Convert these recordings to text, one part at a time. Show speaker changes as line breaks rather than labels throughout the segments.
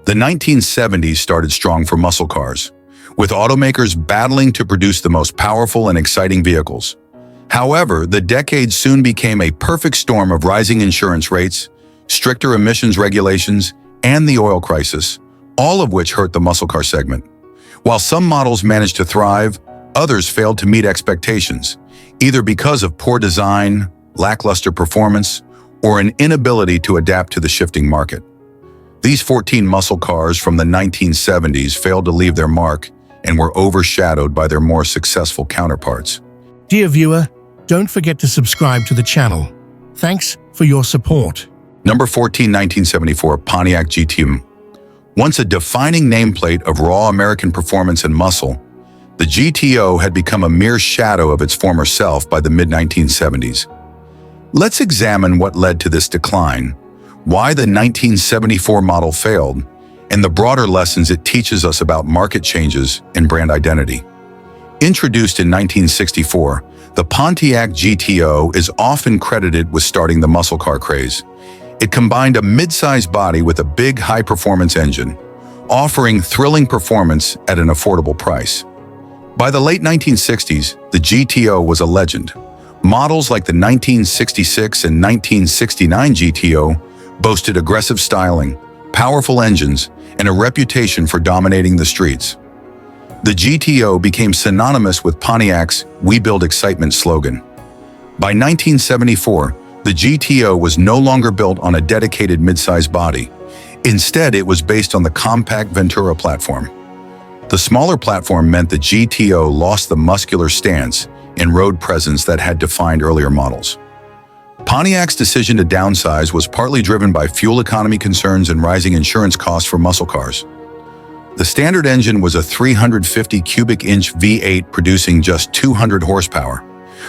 The 1970s started strong for muscle cars, with automakers battling to produce the most powerful and exciting vehicles. However, the decade soon became a perfect storm of rising insurance rates, stricter emissions regulations, and the oil crisis, all of which hurt the muscle car segment. While some models managed to thrive, others failed to meet expectations, either because of poor design, lackluster performance, or an inability to adapt to the shifting market. These 14 muscle cars from the 1970s failed to leave their mark and were overshadowed by their more successful counterparts.
Dear viewer, don't forget to subscribe to the channel. Thanks for your support.
Number 14, 1974 Pontiac GTO. Once a defining nameplate of raw American performance and muscle, the GTO had become a mere shadow of its former self by the mid-1970s. Let's examine what led to this decline, why the 1974 model failed, and the broader lessons it teaches us about market changes and brand identity. Introduced in 1964, the Pontiac GTO is often credited with starting the muscle car craze. It combined a mid-sized body with a big, high-performance engine, offering thrilling performance at an affordable price. By the late 1960s, the GTO was a legend. Models like the 1966 and 1969 GTO boasted aggressive styling, powerful engines, and a reputation for dominating the streets. The GTO became synonymous with Pontiac's "We Build Excitement" slogan. By 1974, the GTO was no longer built on a dedicated midsize body. Instead, it was based on the compact Ventura platform. The smaller platform meant the GTO lost the muscular stance and road presence that had defined earlier models. Pontiac's decision to downsize was partly driven by fuel economy concerns and rising insurance costs for muscle cars. The standard engine was a 350 cubic inch V8 producing just 200 horsepower.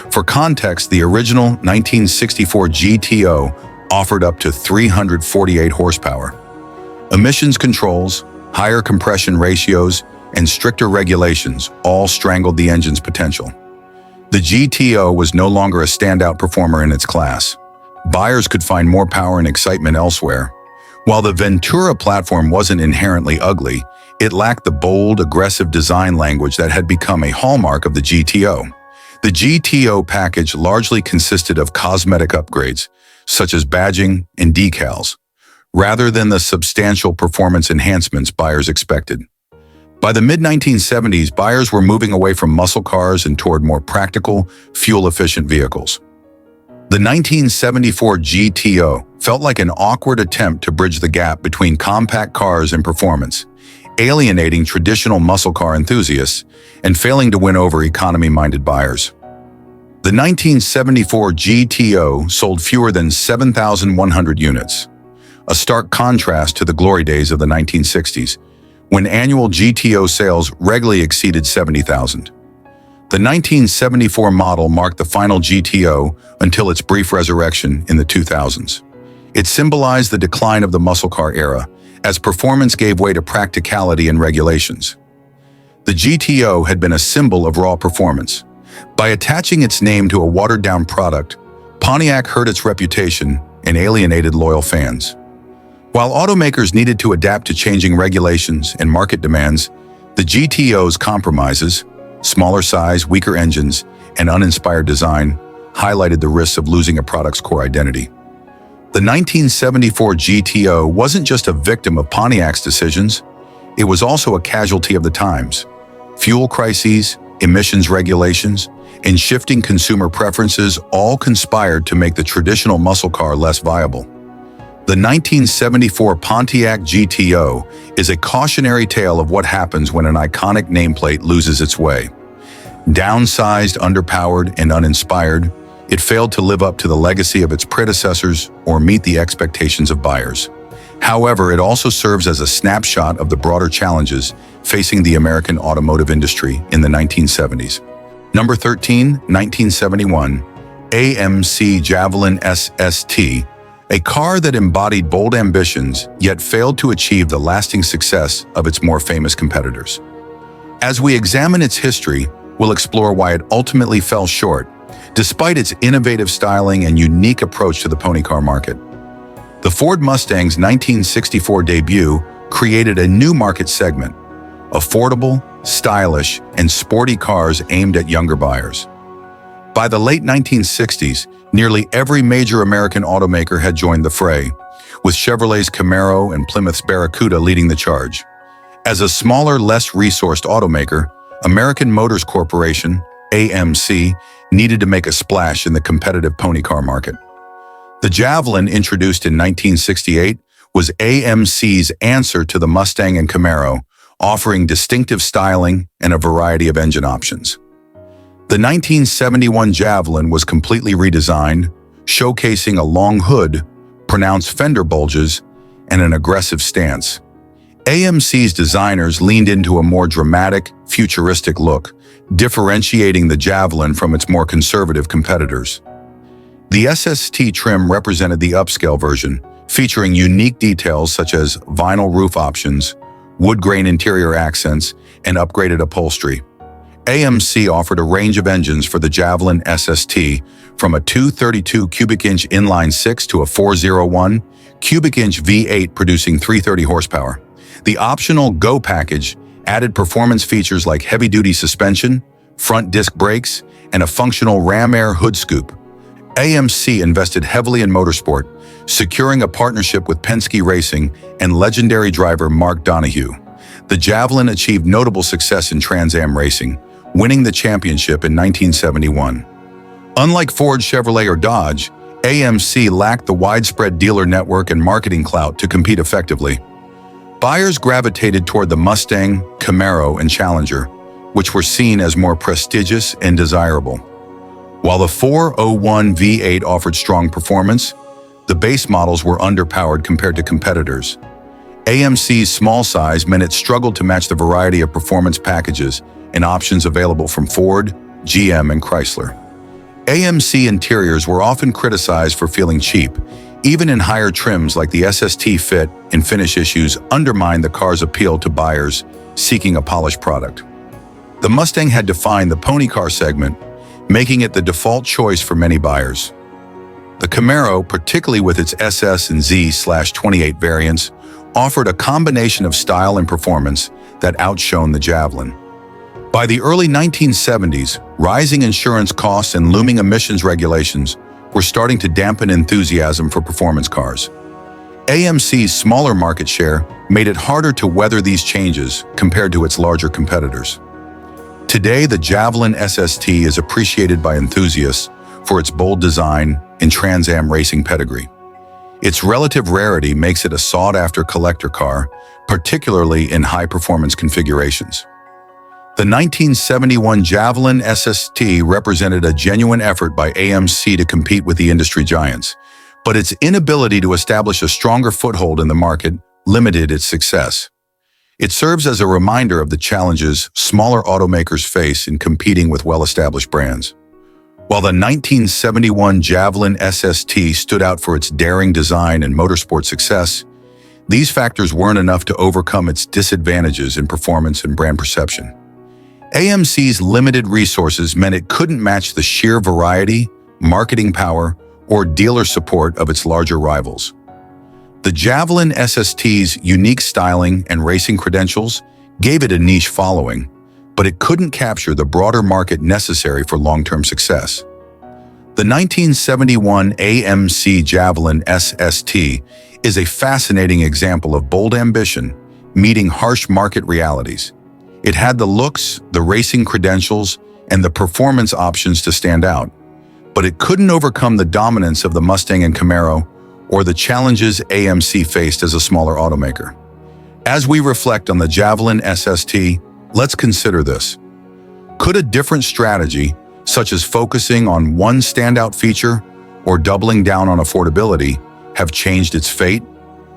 For context, the original 1964 GTO offered up to 348 horsepower. Emissions controls, higher compression ratios, and stricter regulations all strangled the engine's potential. The GTO was no longer a standout performer in its class. Buyers could find more power and excitement elsewhere. While the Ventura platform wasn't inherently ugly, it lacked the bold, aggressive design language that had become a hallmark of the GTO. The GTO package largely consisted of cosmetic upgrades, such as badging and decals, rather than the substantial performance enhancements buyers expected. By the mid-1970s, buyers were moving away from muscle cars and toward more practical, fuel-efficient vehicles. The 1974 GTO felt like an awkward attempt to bridge the gap between compact cars and performance, alienating traditional muscle car enthusiasts and failing to win over economy-minded buyers. The 1974 GTO sold fewer than 7,100 units, a stark contrast to the glory days of the 1960s, when annual GTO sales regularly exceeded 70,000. The 1974 model marked the final GTO until its brief resurrection in the 2000s. It symbolized the decline of the muscle car era, as performance gave way to practicality and regulations. The GTO had been a symbol of raw performance. By attaching its name to a watered-down product, Pontiac hurt its reputation and alienated loyal fans. While automakers needed to adapt to changing regulations and market demands, the GTO's compromises, smaller size, weaker engines, and uninspired design highlighted the risks of losing a product's core identity. The 1974 GTO wasn't just a victim of Pontiac's decisions, it was also a casualty of the times. Fuel crises, emissions regulations, and shifting consumer preferences all conspired to make the traditional muscle car less viable. The 1974 Pontiac GTO is a cautionary tale of what happens when an iconic nameplate loses its way. Downsized, underpowered, and uninspired, it failed to live up to the legacy of its predecessors or meet the expectations of buyers. However, it also serves as a snapshot of the broader challenges facing the American automotive industry in the 1970s. Number 13, 1971, AMC Javelin SST, a car that embodied bold ambitions yet failed to achieve the lasting success of its more famous competitors. As we examine its history, we'll explore why it ultimately fell short, despite its innovative styling and unique approach to the pony car market. The Ford Mustang's 1964 debut created a new market segment: affordable, stylish, and sporty cars aimed at younger buyers. By the late 1960s, nearly every major American automaker had joined the fray, with Chevrolet's Camaro and Plymouth's Barracuda leading the charge. As a smaller, less resourced automaker, American Motors Corporation, AMC, needed to make a splash in the competitive pony car market. The Javelin, introduced in 1968, was AMC's answer to the Mustang and Camaro, offering distinctive styling and a variety of engine options. The 1971 Javelin was completely redesigned, showcasing a long hood, pronounced fender bulges, and an aggressive stance. AMC's designers leaned into a more dramatic, futuristic look, differentiating the Javelin from its more conservative competitors. The SST trim represented the upscale version, featuring unique details such as vinyl roof options, wood grain interior accents, and upgraded upholstery. AMC offered a range of engines for the Javelin SST, from a 232 cubic inch inline-six to a 401 cubic inch V8 producing 330 horsepower. The optional Go package added performance features like heavy-duty suspension, front disc brakes, and a functional ram air hood scoop. AMC invested heavily in motorsport, securing a partnership with Penske Racing and legendary driver Mark Donohue. The Javelin achieved notable success in Trans Am racing, winning the championship in 1971. Unlike Ford, Chevrolet, or Dodge, AMC lacked the widespread dealer network and marketing clout to compete effectively. Buyers gravitated toward the Mustang, Camaro, and Challenger, which were seen as more prestigious and desirable. While the 401 V8 offered strong performance, the base models were underpowered compared to competitors. AMC's small size meant it struggled to match the variety of performance packages and options available from Ford, GM, and Chrysler. AMC interiors were often criticized for feeling cheap. Even in higher trims like the SST, fit and finish issues undermined the car's appeal to buyers seeking a polished product. The Mustang had defined the pony car segment, making it the default choice for many buyers. The Camaro, particularly with its SS and Z/28 variants, offered a combination of style and performance that outshone the Javelin. By the early 1970s, rising insurance costs and looming emissions regulations were starting to dampen enthusiasm for performance cars. AMC's smaller market share made it harder to weather these changes compared to its larger competitors. Today, the Javelin SST is appreciated by enthusiasts for its bold design and Trans Am racing pedigree. Its relative rarity makes it a sought-after collector car, particularly in high-performance configurations. The 1971 Javelin SST represented a genuine effort by AMC to compete with the industry giants, but its inability to establish a stronger foothold in the market limited its success. It serves as a reminder of the challenges smaller automakers face in competing with well-established brands. While the 1971 Javelin SST stood out for its daring design and motorsport success, these factors weren't enough to overcome its disadvantages in performance and brand perception. AMC's limited resources meant it couldn't match the sheer variety, marketing power, or dealer support of its larger rivals. The Javelin SST's unique styling and racing credentials gave it a niche following, but it couldn't capture the broader market necessary for long-term success. The 1971 AMC Javelin SST is a fascinating example of bold ambition meeting harsh market realities. It had the looks, the racing credentials, and the performance options to stand out, but it couldn't overcome the dominance of the Mustang and Camaro or the challenges AMC faced as a smaller automaker. As we reflect on the Javelin SST, let's consider this. Could a different strategy, such as focusing on one standout feature or doubling down on affordability, have changed its fate?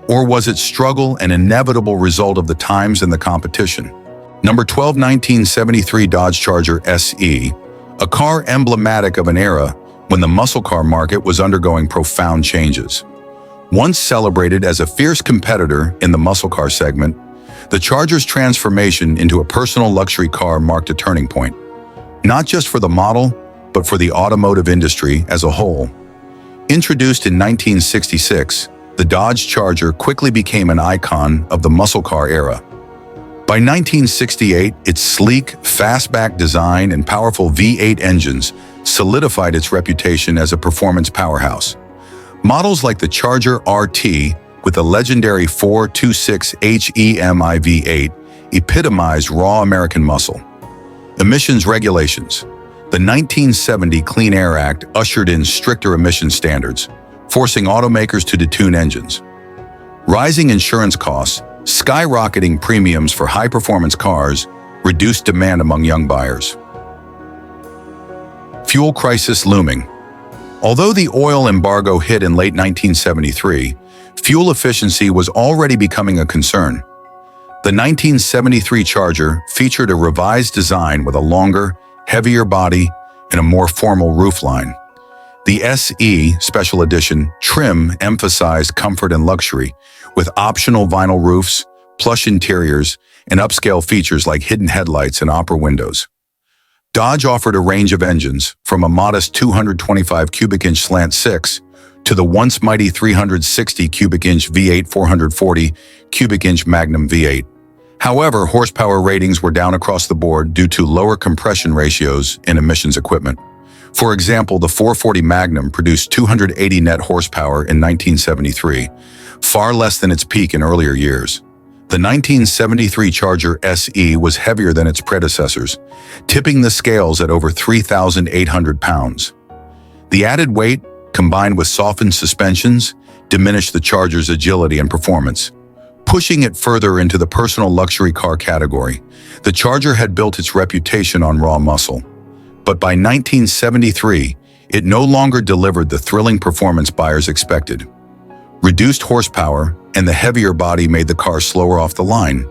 Or was its struggle an inevitable result of the times and the competition? Number 12, 1973 Dodge Charger SE, a car emblematic of an era when the muscle car market was undergoing profound changes. Once celebrated as a fierce competitor in the muscle car segment, the Charger's transformation into a personal luxury car marked a turning point, not just for the model, but for the automotive industry as a whole. Introduced in 1966, the the Dodge Charger quickly became an icon of the muscle car era. By 1968, its sleek, fastback design and powerful V8 engines solidified its reputation as a performance powerhouse. Models like the Charger RT with the legendary 426 HEMI V8 epitomized raw American muscle. Emissions regulations. The 1970 Clean Air Act ushered in stricter emission standards, forcing automakers to detune engines. Rising insurance costs, skyrocketing premiums for high-performance cars, reduced demand among young buyers. Fuel crisis looming. Although the oil embargo hit in late 1973, fuel efficiency was already becoming a concern. The 1973 Charger featured a revised design with a longer, heavier body and a more formal roofline. The SE Special Edition trim emphasized comfort and luxury, with optional vinyl roofs, plush interiors, and upscale features like hidden headlights and opera windows. Dodge offered a range of engines, from a modest 225 cubic inch slant 6 to the once mighty 360 cubic inch V8 440 cubic inch Magnum V8. However, horsepower ratings were down across the board due to lower compression ratios in emissions equipment. For example, the 440 Magnum produced 280 net horsepower in 1973, far less than its peak in earlier years. The 1973 Charger SE was heavier than its predecessors, tipping the scales at over 3,800 pounds. The added weight, combined with softened suspensions, diminished the Charger's agility and performance, pushing it further into the personal luxury car category. The Charger had built its reputation on raw muscle. But by 1973, it no longer delivered the thrilling performance buyers expected. Reduced horsepower and the heavier body made the car slower off the line,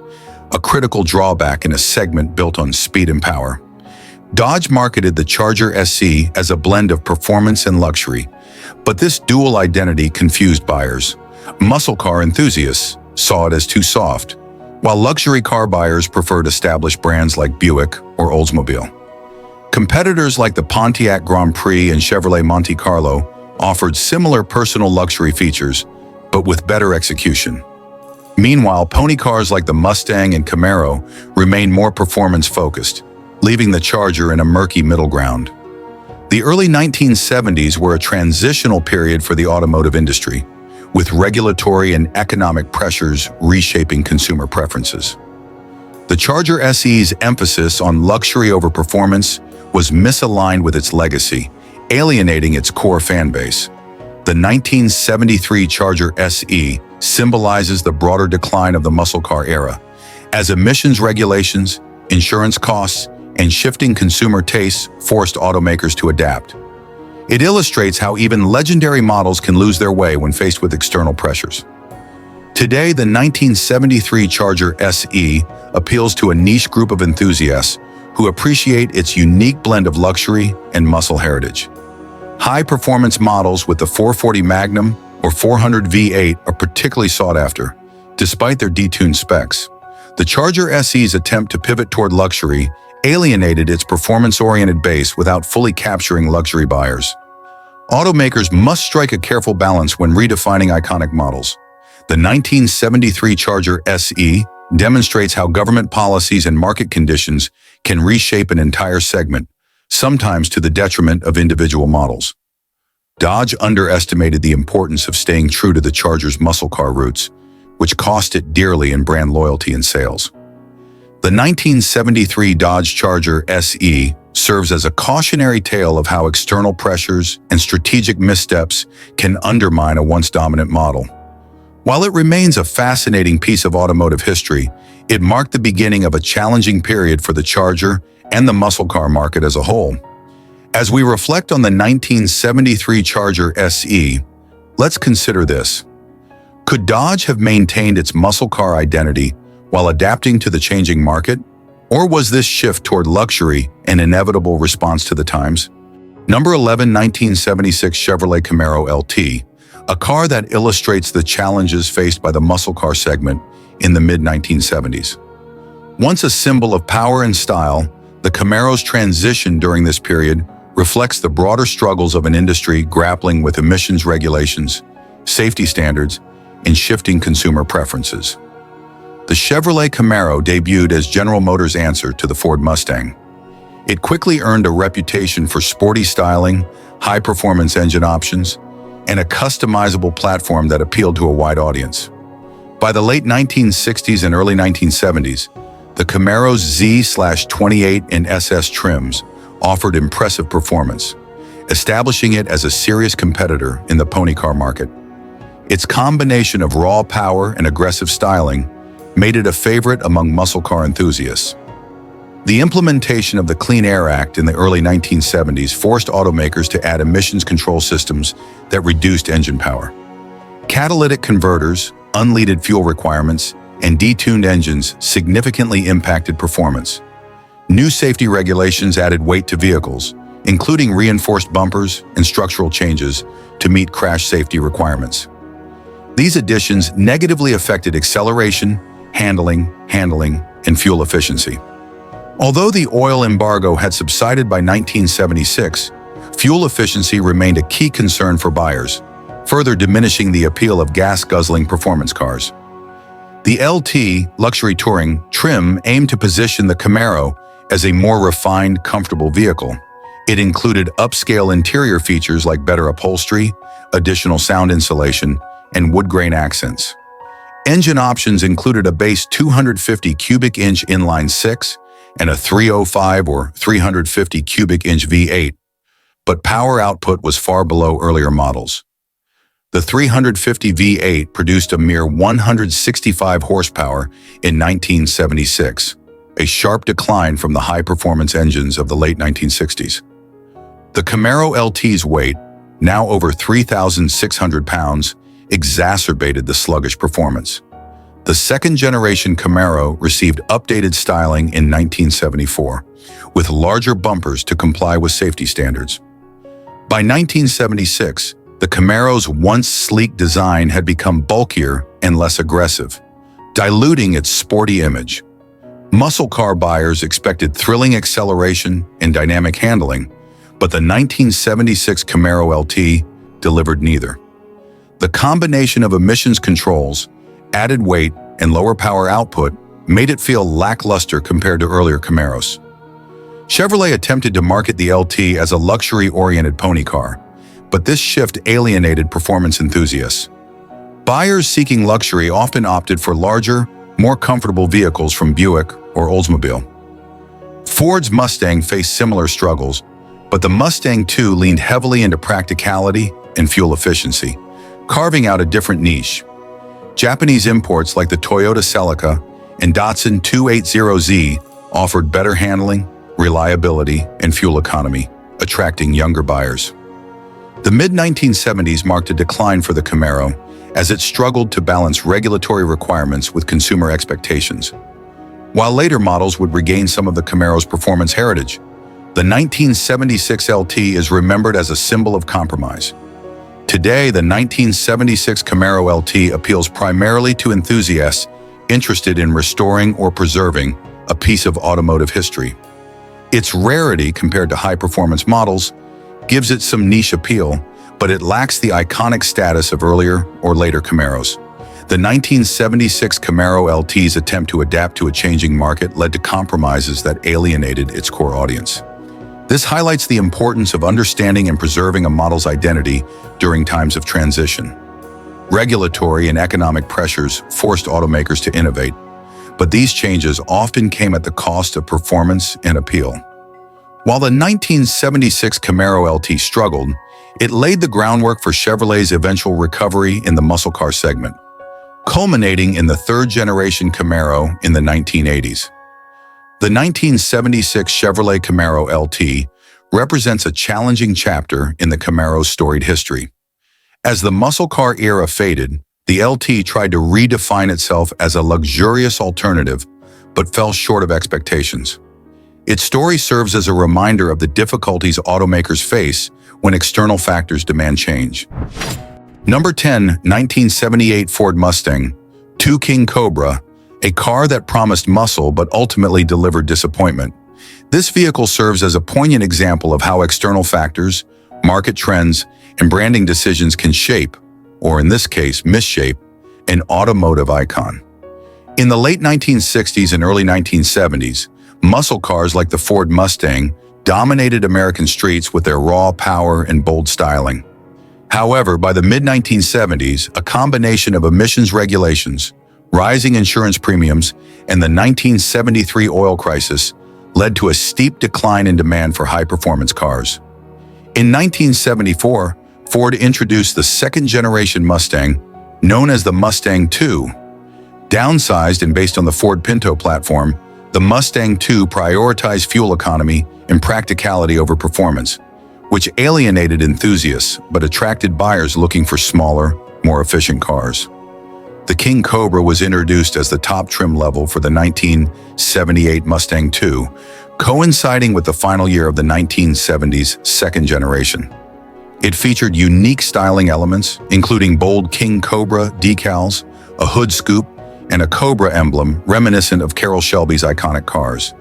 a critical drawback in a segment built on speed and power. Dodge marketed the Charger SE as a blend of performance and luxury, but this dual identity confused buyers. Muscle car enthusiasts saw it as too soft, while luxury car buyers preferred established brands like Buick or Oldsmobile. Competitors like the Pontiac Grand Prix and Chevrolet Monte Carlo offered similar personal luxury features, but with better execution. Meanwhile, pony cars like the Mustang and Camaro remained more performance-focused, leaving the Charger in a murky middle ground. The early 1970s were a transitional period for the automotive industry, with regulatory and economic pressures reshaping consumer preferences. The Charger SE's emphasis on luxury over performance was misaligned with its legacy, alienating its core fan base. The 1973 Charger SE symbolizes the broader decline of the muscle car era, as emissions regulations, insurance costs, and shifting consumer tastes forced automakers to adapt. It illustrates how even legendary models can lose their way when faced with external pressures. Today, the 1973 Charger SE appeals to a niche group of enthusiasts who appreciate its unique blend of luxury and muscle heritage. High-performance models with the 440 Magnum or 400 V8 are particularly sought after, despite their detuned specs. The Charger SE's attempt to pivot toward luxury alienated its performance-oriented base without fully capturing luxury buyers. Automakers must strike a careful balance when redefining iconic models. The 1973 Charger SE demonstrates how government policies and market conditions can reshape an entire segment, sometimes to the detriment of individual models. Dodge underestimated the importance of staying true to the Charger's muscle car roots, which cost it dearly in brand loyalty and sales. The 1973 Dodge Charger SE serves as a cautionary tale of how external pressures and strategic missteps can undermine a once dominant model. While it remains a fascinating piece of automotive history, it marked the beginning of a challenging period for the Charger and the muscle car market as a whole. As we reflect on the 1973 Charger SE, let's consider this. Could Dodge have maintained its muscle car identity while adapting to the changing market? Or was this shift toward luxury an inevitable response to the times? Number 11, 1976 Chevrolet Camaro LT, a car that illustrates the challenges faced by the muscle car segment in the mid-1970s. Once a symbol of power and style, the Camaro's transition during this period reflects the broader struggles of an industry grappling with emissions regulations, safety standards, in shifting consumer preferences. The Chevrolet Camaro debuted as General Motors' answer to the Ford Mustang. It quickly earned a reputation for sporty styling, high-performance engine options, and a customizable platform that appealed to a wide audience. By the late 1960s and early 1970s, the Camaro's Z/28 and SS trims offered impressive performance, establishing it as a serious competitor in the pony car market. Its combination of raw power and aggressive styling made it a favorite among muscle car enthusiasts. The implementation of the Clean Air Act in the early 1970s forced automakers to add emissions control systems that reduced engine power. Catalytic converters, unleaded fuel requirements, and detuned engines significantly impacted performance. New safety regulations added weight to vehicles, including reinforced bumpers and structural changes to meet crash safety requirements. These additions negatively affected acceleration, handling, and fuel efficiency. Although the oil embargo had subsided by 1976, fuel efficiency remained a key concern for buyers, further diminishing the appeal of gas-guzzling performance cars. The LT luxury touring trim aimed to position the Camaro as a more refined, comfortable vehicle. It included upscale interior features like better upholstery, additional sound insulation, and wood grain accents. Engine options included a base 250 cubic inch inline-six and a 305 or 350 cubic inch V8, but power output was far below earlier models. The 350 V8 produced a mere 165 horsepower in 1976, a sharp decline from the high-performance engines of the late 1960s. The Camaro LT's weight, now over 3,600 pounds, exacerbated the sluggish performance. The second-generation Camaro received updated styling in 1974, with larger bumpers to comply with safety standards. By 1976, the Camaro's once sleek design had become bulkier and less aggressive, diluting its sporty image. Muscle car buyers expected thrilling acceleration and dynamic handling, but the 1976 Camaro LT delivered neither. The combination of emissions controls, added weight, and lower power output made it feel lackluster compared to earlier Camaros. Chevrolet attempted to market the LT as a luxury-oriented pony car, but this shift alienated performance enthusiasts. Buyers seeking luxury often opted for larger, more comfortable vehicles from Buick or Oldsmobile. Ford's Mustang faced similar struggles, but the Mustang II leaned heavily into practicality and fuel efficiency, carving out a different niche. Japanese imports like the Toyota Celica and Datsun 280Z offered better handling, reliability, and fuel economy, attracting younger buyers. The mid-1970s marked a decline for the Camaro as it struggled to balance regulatory requirements with consumer expectations. While later models would regain some of the Camaro's performance heritage, the 1976 LT is remembered as a symbol of compromise. Today, the 1976 Camaro LT appeals primarily to enthusiasts interested in restoring or preserving a piece of automotive history. Its rarity compared to high-performance models gives it some niche appeal, but it lacks the iconic status of earlier or later Camaros. The 1976 Camaro LT's attempt to adapt to a changing market led to compromises that alienated its core audience. This highlights the importance of understanding and preserving a model's identity during times of transition. Regulatory and economic pressures forced automakers to innovate, but these changes often came at the cost of performance and appeal. While the 1976 Camaro LT struggled, it laid the groundwork for Chevrolet's eventual recovery in the muscle car segment, culminating in the third-generation Camaro in the 1980s. The 1976 Chevrolet Camaro LT represents a challenging chapter in the Camaro's storied history. As the muscle car era faded, the LT tried to redefine itself as a luxurious alternative, but fell short of expectations. Its story serves as a reminder of the difficulties automakers face when external factors demand change. Number 10, 1978 Ford Mustang, II King Cobra, a car that promised muscle but ultimately delivered disappointment. This vehicle serves as a poignant example of how external factors, market trends, and branding decisions can shape, or in this case, misshape, an automotive icon. In the late 1960s and early 1970s, muscle cars like the Ford Mustang dominated American streets with their raw power and bold styling. However, by the mid-1970s, a combination of emissions regulations, rising insurance premiums, and the 1973 oil crisis led to a steep decline in demand for high-performance cars. In 1974, Ford introduced the second-generation Mustang, known as the Mustang II. Downsized and based on the Ford Pinto platform, the Mustang II prioritized fuel economy and practicality over performance, which alienated enthusiasts but attracted buyers looking for smaller, more efficient cars. The King Cobra was introduced as the top trim level for the 1978 Mustang II, coinciding with the final year of the 1970s second generation. It featured unique styling elements, including bold King Cobra decals, a hood scoop, and a Cobra emblem reminiscent of Carroll Shelby's iconic cars.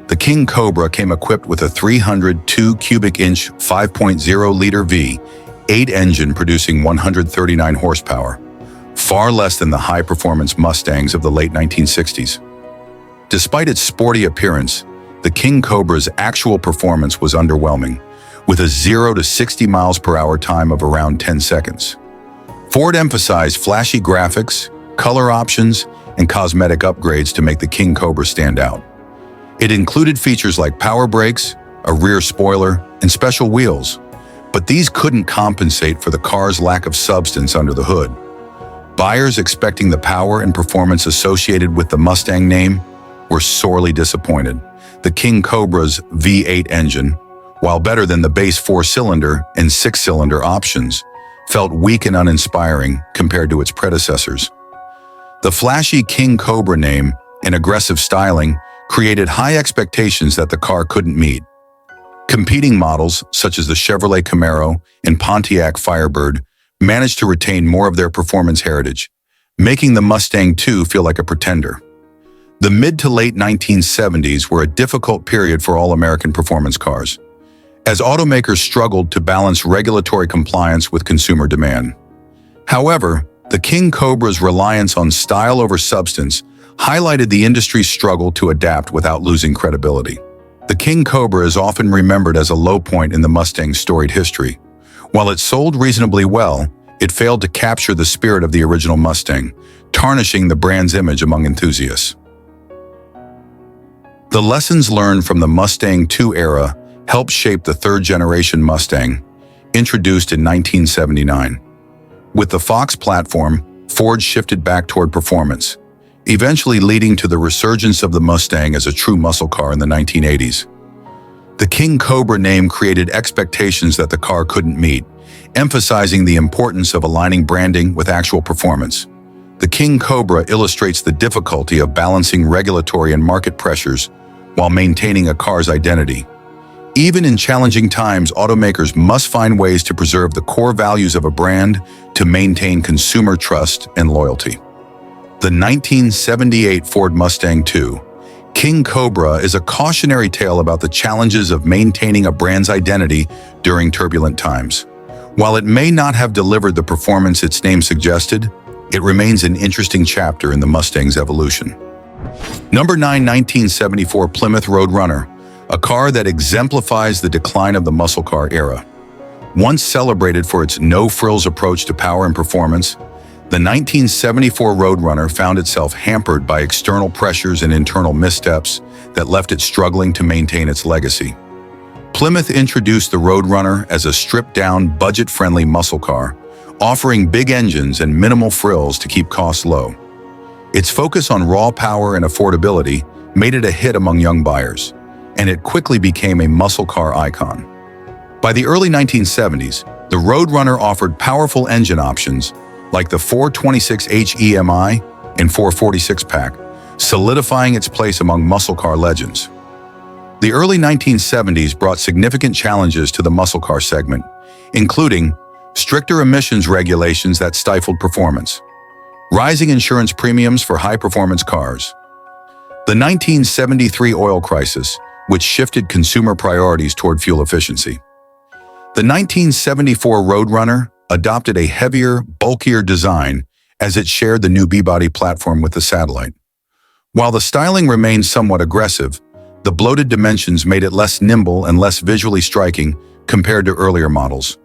The King Cobra came equipped with a 302 cubic inch 5.0-liter V8 engine producing 139 horsepower, far less than the high-performance Mustangs of the late 1960s. Despite its sporty appearance, the King Cobra's actual performance was underwhelming, with a 0 to 60 miles per hour time of around 10 seconds. Ford emphasized flashy graphics, color options, and cosmetic upgrades to make the King Cobra stand out. It included features like power brakes, a rear spoiler, and special wheels, but these couldn't compensate for the car's lack of substance under the hood. Buyers expecting the power and performance associated with the Mustang name were sorely disappointed. The King Cobra's V8 engine, while better than the base 4-cylinder and 6-cylinder options, felt weak and uninspiring compared to its predecessors. The flashy King Cobra name and aggressive styling created high expectations that the car couldn't meet. Competing models, such as the Chevrolet Camaro and Pontiac Firebird, managed to retain more of their performance heritage, making the Mustang II feel like a pretender. The mid to late 1970s were a difficult period for all American performance cars, as automakers struggled to balance regulatory compliance with consumer demand. However, the King Cobra's reliance on style over substance highlighted the industry's struggle to adapt without losing credibility. The King Cobra is often remembered as a low point in the Mustang's storied history. While it sold reasonably well, it failed to capture the spirit of the original Mustang, tarnishing the brand's image among enthusiasts. The lessons learned from the Mustang II era helped shape the third-generation Mustang, introduced in 1979. With the Fox platform, Ford shifted back toward performance, eventually leading to the resurgence of the Mustang as a true muscle car in the 1980s. The King Cobra name created expectations that the car couldn't meet, emphasizing the importance of aligning branding with actual performance. The King Cobra illustrates the difficulty of balancing regulatory and market pressures while maintaining a car's identity. Even in challenging times, automakers must find ways to preserve the core values of a brand to maintain consumer trust and loyalty. The 1978 Ford Mustang II, King Cobra, is a cautionary tale about the challenges of maintaining a brand's identity during turbulent times. While it may not have delivered the performance its name suggested, it remains an interesting chapter in the Mustang's evolution. Number 9, 1974 Plymouth Roadrunner, a car that exemplifies the decline of the muscle car era. Once celebrated for its no-frills approach to power and performance, the 1974 Roadrunner found itself hampered by external pressures and internal missteps that left it struggling to maintain its legacy. Plymouth introduced the Roadrunner as a stripped-down, budget-friendly muscle car, offering big engines and minimal frills to keep costs low. Its focus on raw power and affordability made it a hit among young buyers, and it quickly became a muscle car icon. By the early 1970s, the Roadrunner offered powerful engine options like the 426H EMI and 446-pack, solidifying its place among muscle car legends. The early 1970s brought significant challenges to the muscle car segment, including stricter emissions regulations that stifled performance, rising insurance premiums for high-performance cars, the 1973 oil crisis, which shifted consumer priorities toward fuel efficiency. The 1974 Roadrunner adopted a heavier, bulkier design as it shared the new B-body platform with the Satellite. While the styling remained somewhat aggressive, the bloated dimensions made it less nimble and less visually striking compared to earlier models.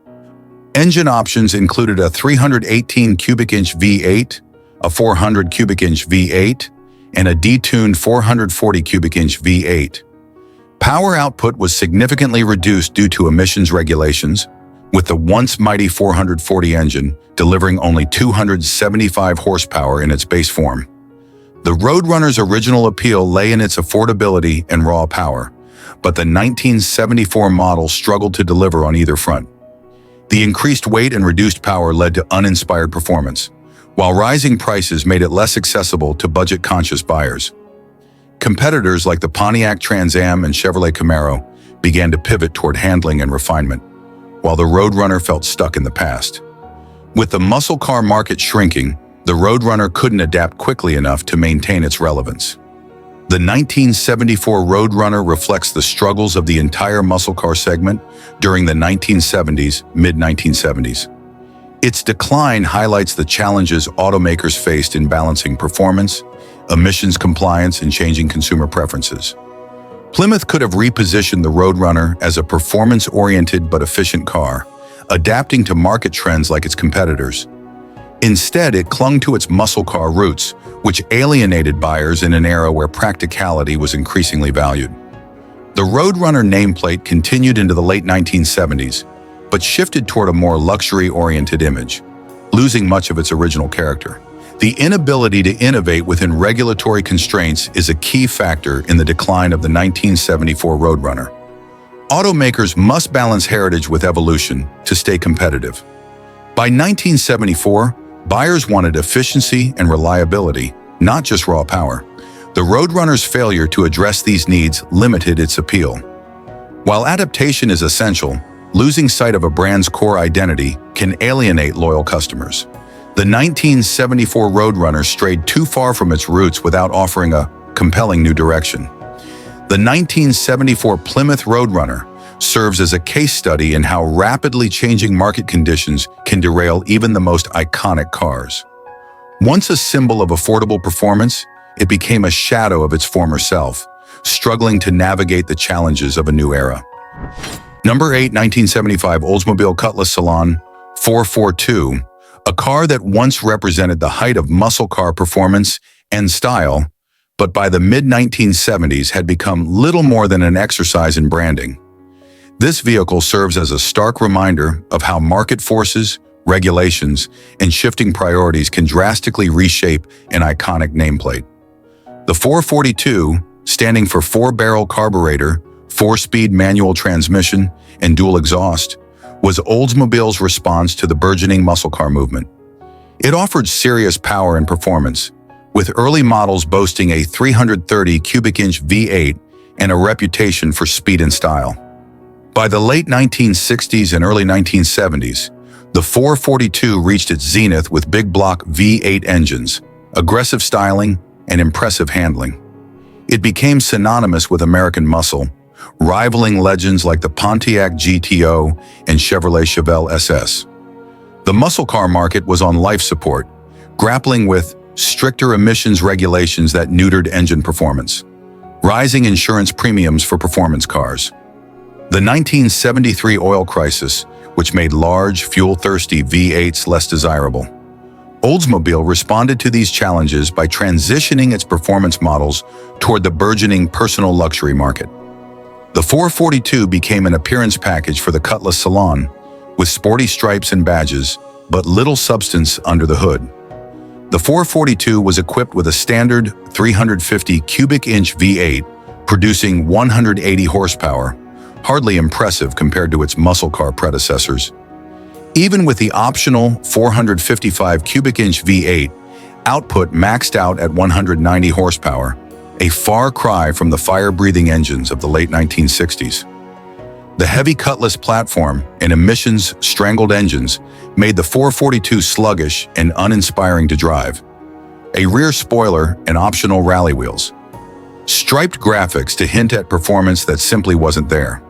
Engine options included a 318 cubic inch V8, a 400 cubic inch V8, and a detuned 440 cubic inch V8. Power output was significantly reduced due to emissions regulations, with the once mighty 440 engine delivering only 275 horsepower in its base form. The Roadrunner's original appeal lay in its affordability and raw power, but the 1974 model struggled to deliver on either front. The increased weight and reduced power led to uninspired performance, while rising prices made it less accessible to budget-conscious buyers. Competitors like the Pontiac Trans Am and Chevrolet Camaro began to pivot toward handling and refinement, while the Roadrunner felt stuck in the past. With the muscle car market shrinking, the Roadrunner couldn't adapt quickly enough to maintain its relevance. The 1974 Roadrunner reflects the struggles of the entire muscle car segment during the 1970s, mid-1970s. Its decline highlights the challenges automakers faced in balancing performance, emissions compliance, and changing consumer preferences. Plymouth could have repositioned the Roadrunner as a performance-oriented but efficient car, adapting to market trends like its competitors. Instead, it clung to its muscle car roots, which alienated buyers in an era where practicality was increasingly valued. The Roadrunner nameplate continued into the late 1970s, but shifted toward a more luxury-oriented image, losing much of its original character. The inability to innovate within regulatory constraints is a key factor in the decline of the 1974 Roadrunner. Automakers must balance heritage with evolution to stay competitive. By 1974, buyers wanted efficiency and reliability, not just raw power. The Roadrunner's failure to address these needs limited its appeal. While adaptation is essential, losing sight of a brand's core identity can alienate loyal customers. The 1974 Roadrunner strayed too far from its roots without offering a compelling new direction. The 1974 Plymouth Roadrunner serves as a case study in how rapidly changing market conditions can derail even the most iconic cars. Once a symbol of affordable performance, it became a shadow of its former self, struggling to navigate the challenges of a new era. Number 8, 1975 Oldsmobile Cutlass Salon 442, a car that once represented the height of muscle car performance and style, but by the mid-1970s had become little more than an exercise in branding. This vehicle serves as a stark reminder of how market forces, regulations, and shifting priorities can drastically reshape an iconic nameplate. The 442, standing for 4-barrel carburetor, 4-speed manual transmission, and dual exhaust, was Oldsmobile's response to the burgeoning muscle car movement. It offered serious power and performance, with early models boasting a 330 cubic inch V8 and a reputation for speed and style. By the late 1960s and early 1970s, the 442 reached its zenith with big block V8 engines, aggressive styling, and impressive handling. It became synonymous with American muscle, rivaling legends like the Pontiac GTO and Chevrolet Chevelle SS. The muscle car market was on life support, grappling with stricter emissions regulations that neutered engine performance, rising insurance premiums for performance cars. The 1973 oil crisis, which made large, fuel-thirsty V8s less desirable. Oldsmobile responded to these challenges by transitioning its performance models toward the burgeoning personal luxury market. The 442 became an appearance package for the Cutlass Salon, with sporty stripes and badges, but little substance under the hood. The 442 was equipped with a standard 350 cubic inch V8, producing 180 horsepower, hardly impressive compared to its muscle car predecessors. Even with the optional 455 cubic inch V8, output maxed out at 190 horsepower, a far cry from the fire-breathing engines of the late 1960s. The heavy Cutlass platform and emissions-strangled engines made the 442 sluggish and uninspiring to drive. A rear spoiler and optional rally wheels. Striped graphics to hint at performance that simply wasn't there.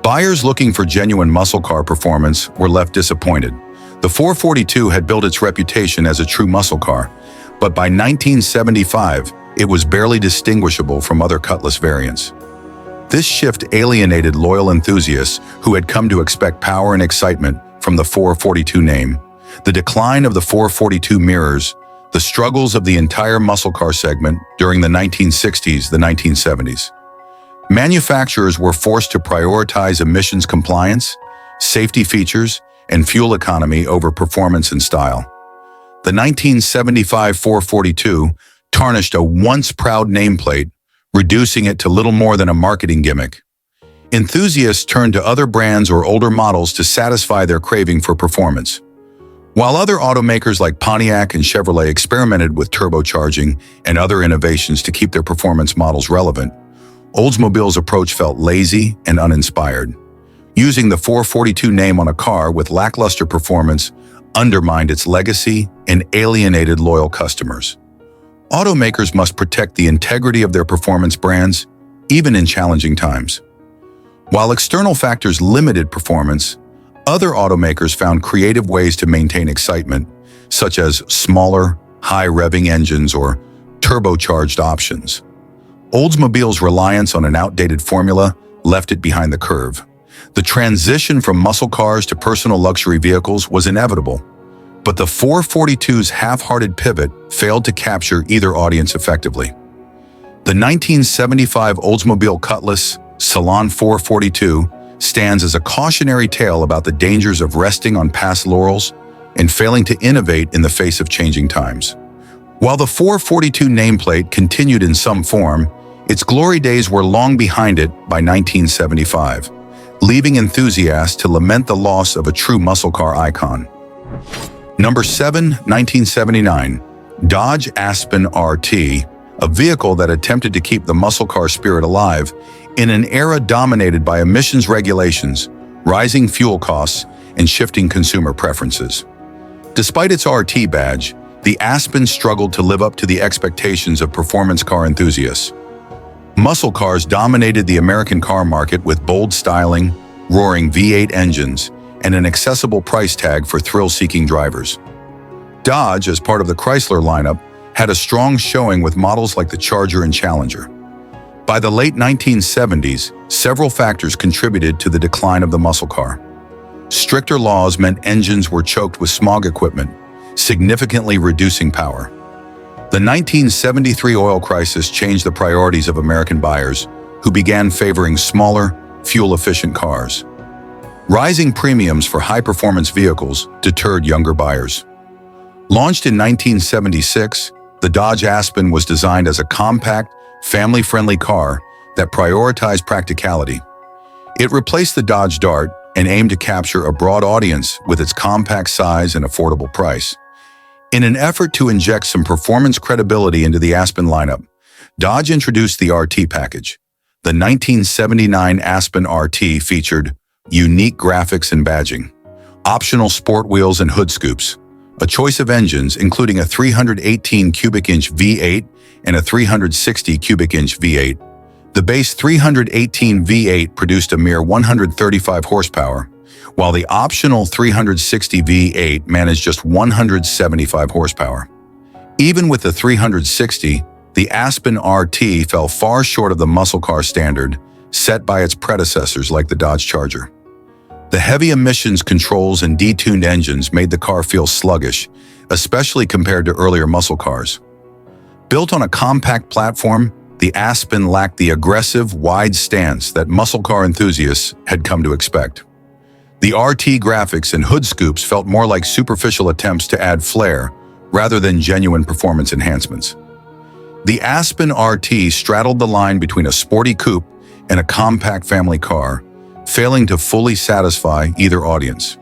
Buyers looking for genuine muscle car performance were left disappointed. The The 442 had built its reputation as a true muscle car, but by 1975, it was barely distinguishable from other Cutlass variants. This shift alienated loyal enthusiasts who had come to expect power and excitement from the 442 name. The decline of the 442 mirrors the struggles of the entire muscle car segment during the 1960s, the 1970s. Manufacturers were forced to prioritize emissions compliance, safety features, and fuel economy over performance and style. The 1975 442 tarnished a once proud nameplate, reducing it to little more than a marketing gimmick. Enthusiasts turned to other brands or older models to satisfy their craving for performance. While other automakers like Pontiac and Chevrolet experimented with turbocharging and other innovations to keep their performance models relevant, Oldsmobile's approach felt lazy and uninspired. Using the 442 name on a car with lackluster performance undermined its legacy and alienated loyal customers. Automakers must protect the integrity of their performance brands, even in challenging times. While external factors limited performance, other automakers found creative ways to maintain excitement, such as smaller, high-revving engines or turbocharged options. Oldsmobile's reliance on an outdated formula left it behind the curve. The transition from muscle cars to personal luxury vehicles was inevitable, but the 442's half-hearted pivot failed to capture either audience effectively. The 1975 Oldsmobile Cutlass Salon 442 stands as a cautionary tale about the dangers of resting on past laurels and failing to innovate in the face of changing times. While the 442 nameplate continued in some form, its glory days were long behind it by 1975, leaving enthusiasts to lament the loss of a true muscle car icon. Number 7, 1979, Dodge Aspen RT, a vehicle that attempted to keep the muscle car spirit alive in an era dominated by emissions regulations, rising fuel costs, and shifting consumer preferences. Despite its RT badge, the Aspen struggled to live up to the expectations of performance car enthusiasts. Muscle cars dominated the American car market with bold styling, roaring V8 engines, and an accessible price tag for thrill-seeking drivers. Dodge, as part of the Chrysler lineup, had a strong showing with models like the Charger and Challenger. By the late 1970s, several factors contributed to the decline of the muscle car. Stricter laws meant engines were choked with smog equipment, significantly reducing power. The 1973 oil crisis changed the priorities of American buyers, who began favoring smaller, fuel-efficient cars. Rising premiums for high-performance vehicles deterred younger buyers. Launched in 1976, the Dodge Aspen was designed as a compact, family-friendly car that prioritized practicality. It replaced the Dodge Dart and aimed to capture a broad audience with its compact size and affordable price. In an effort to inject some performance credibility into the Aspen lineup, Dodge introduced the RT package. The 1979 Aspen RT featured unique graphics and badging, optional sport wheels and hood scoops, a choice of engines including a 318 cubic inch V8 and a 360 cubic inch V8. The base 318 V8 produced a mere 135 horsepower, while the optional 360 V8 managed just 175 horsepower. Even with the 360, the Aspen RT fell far short of the muscle car standard set by its predecessors like the Dodge Charger. The heavy emissions controls and detuned engines made the car feel sluggish, especially compared to earlier muscle cars. Built on a compact platform, the Aspen lacked the aggressive, wide stance that muscle car enthusiasts had come to expect. The RT graphics and hood scoops felt more like superficial attempts to add flair rather than genuine performance enhancements. The Aspen RT straddled the line between a sporty coupe and a compact family car, failing to fully satisfy either audience.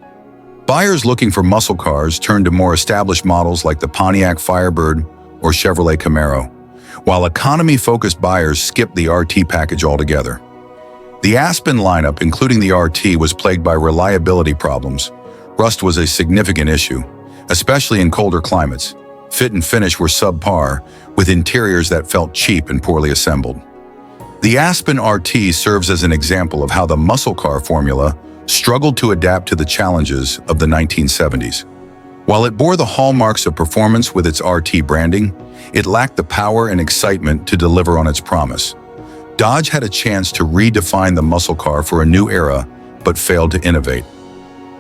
Buyers looking for muscle cars turned to more established models like the Pontiac Firebird or Chevrolet Camaro, while economy-focused buyers skipped the RT package altogether. The Aspen lineup, including the RT, was plagued by reliability problems. Rust was a significant issue, especially in colder climates. Fit and finish were subpar, with interiors that felt cheap and poorly assembled. The Aspen RT serves as an example of how the muscle car formula struggled to adapt to the challenges of the 1970s. While it bore the hallmarks of performance with its RT branding, it lacked the power and excitement to deliver on its promise. Dodge had a chance to redefine the muscle car for a new era, but failed to innovate.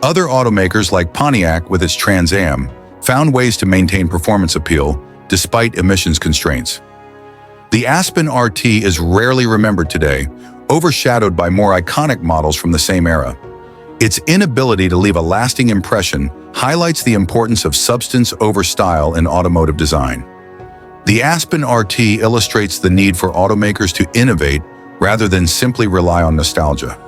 Other automakers like Pontiac with its Trans Am found ways to maintain performance appeal despite emissions constraints. The Aspen RT is rarely remembered today, overshadowed by more iconic models from the same era. Its inability to leave a lasting impression highlights the importance of substance over style in automotive design. The Aspen RT illustrates the need for automakers to innovate rather than simply rely on nostalgia.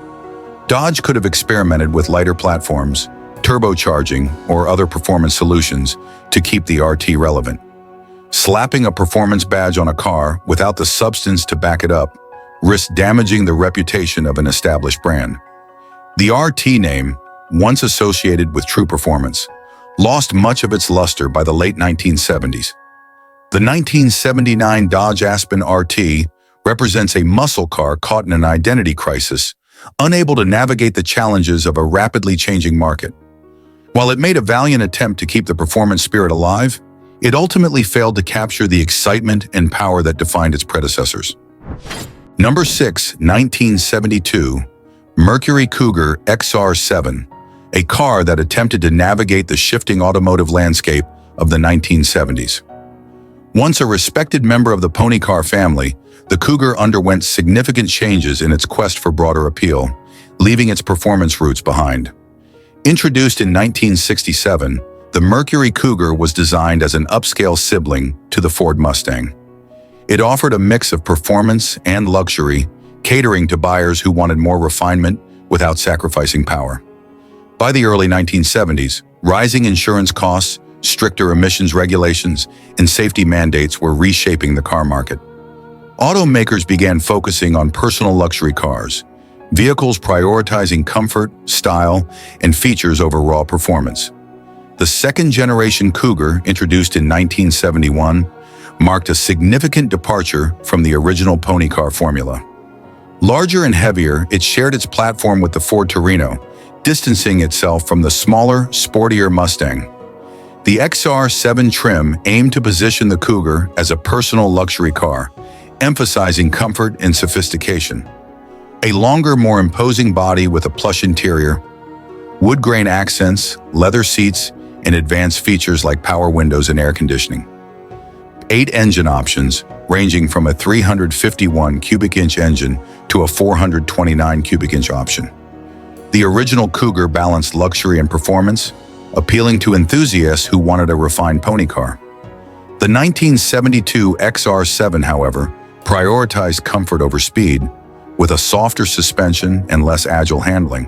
Dodge could have experimented with lighter platforms, turbocharging, or other performance solutions to keep the RT relevant. Slapping a performance badge on a car without the substance to back it up risks damaging the reputation of an established brand. The RT name, once associated with true performance, lost much of its luster by the late 1970s. The 1979 Dodge Aspen RT represents a muscle car caught in an identity crisis, unable to navigate the challenges of a rapidly changing market. While it made a valiant attempt to keep the performance spirit alive, it ultimately failed to capture the excitement and power that defined its predecessors. Number 6, 1972, Mercury Cougar XR7, a car that attempted to navigate the shifting automotive landscape of the 1970s. Once a respected member of the pony car family, the Cougar underwent significant changes in its quest for broader appeal, leaving its performance roots behind. Introduced in 1967, the Mercury Cougar was designed as an upscale sibling to the Ford Mustang. It offered a mix of performance and luxury, catering to buyers who wanted more refinement without sacrificing power. By the early 1970s, rising insurance costs, stricter emissions regulations, and safety mandates were reshaping the car market. Automakers began focusing on personal luxury cars, vehicles prioritizing comfort, style, and features over raw performance. The second-generation Cougar, introduced in 1971, marked a significant departure from the original pony car formula. Larger and heavier, it shared its platform with the Ford Torino, distancing itself from the smaller, sportier Mustang. The XR7 trim aimed to position the Cougar as a personal luxury car, emphasizing comfort and sophistication. A longer, more imposing body with a plush interior, wood grain accents, leather seats, and advanced features like power windows and air conditioning. 8 engine options, ranging from a 351 cubic inch engine to a 429 cubic inch option. The original Cougar balanced luxury and performance, appealing to enthusiasts who wanted a refined pony car. The 1972 XR7, however, prioritized comfort over speed, with a softer suspension and less agile handling.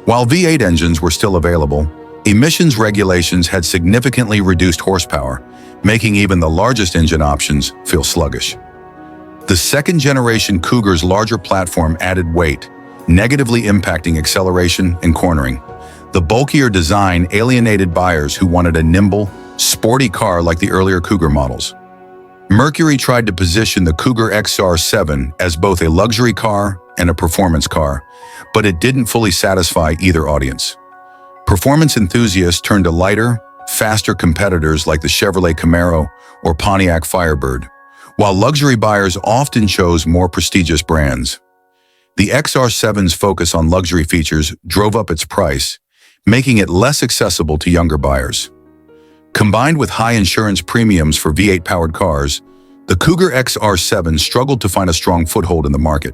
While V8 engines were still available, emissions regulations had significantly reduced horsepower, making even the largest engine options feel sluggish. The second-generation Cougar's larger platform added weight, negatively impacting acceleration and cornering. The bulkier design alienated buyers who wanted a nimble, sporty car like the earlier Cougar models. Mercury tried to position the Cougar XR7 as both a luxury car and a performance car, but it didn't fully satisfy either audience. Performance enthusiasts turned to lighter, faster competitors like the Chevrolet Camaro or Pontiac Firebird, while luxury buyers often chose more prestigious brands. The XR7's focus on luxury features drove up its price, making it less accessible to younger buyers. Combined with high insurance premiums for V8-powered cars, the Cougar XR7 struggled to find a strong foothold in the market.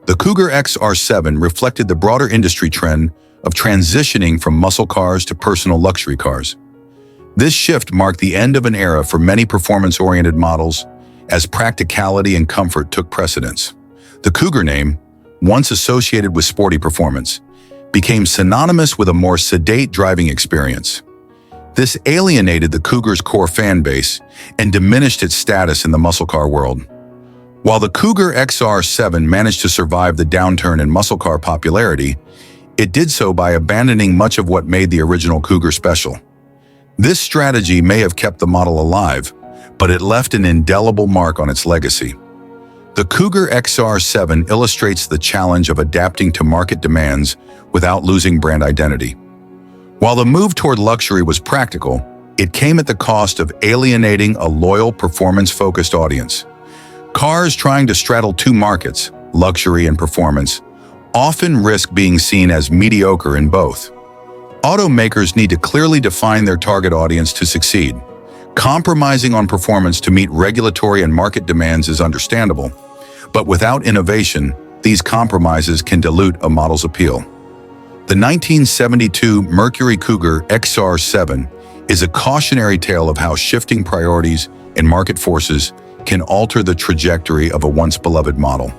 The Cougar XR7 reflected the broader industry trend of transitioning from muscle cars to personal luxury cars. This shift marked the end of an era for many performance-oriented models, as practicality and comfort took precedence. The Cougar name, once associated with sporty performance, became synonymous with a more sedate driving experience. This alienated the Cougar's core fan base and diminished its status in the muscle car world. While the Cougar XR7 managed to survive the downturn in muscle car popularity, it did so by abandoning much of what made the original Cougar special. This strategy may have kept the model alive, but it left an indelible mark on its legacy. The Cougar XR7 illustrates the challenge of adapting to market demands without losing brand identity. While the move toward luxury was practical, it came at the cost of alienating a loyal, performance-focused audience. Cars trying to straddle two markets, luxury and performance, often risk being seen as mediocre in both. Automakers need to clearly define their target audience to succeed. Compromising on performance to meet regulatory and market demands is understandable, but without innovation, these compromises can dilute a model's appeal. The 1972 Mercury Cougar XR7 is a cautionary tale of how shifting priorities and market forces can alter the trajectory of a once-beloved model.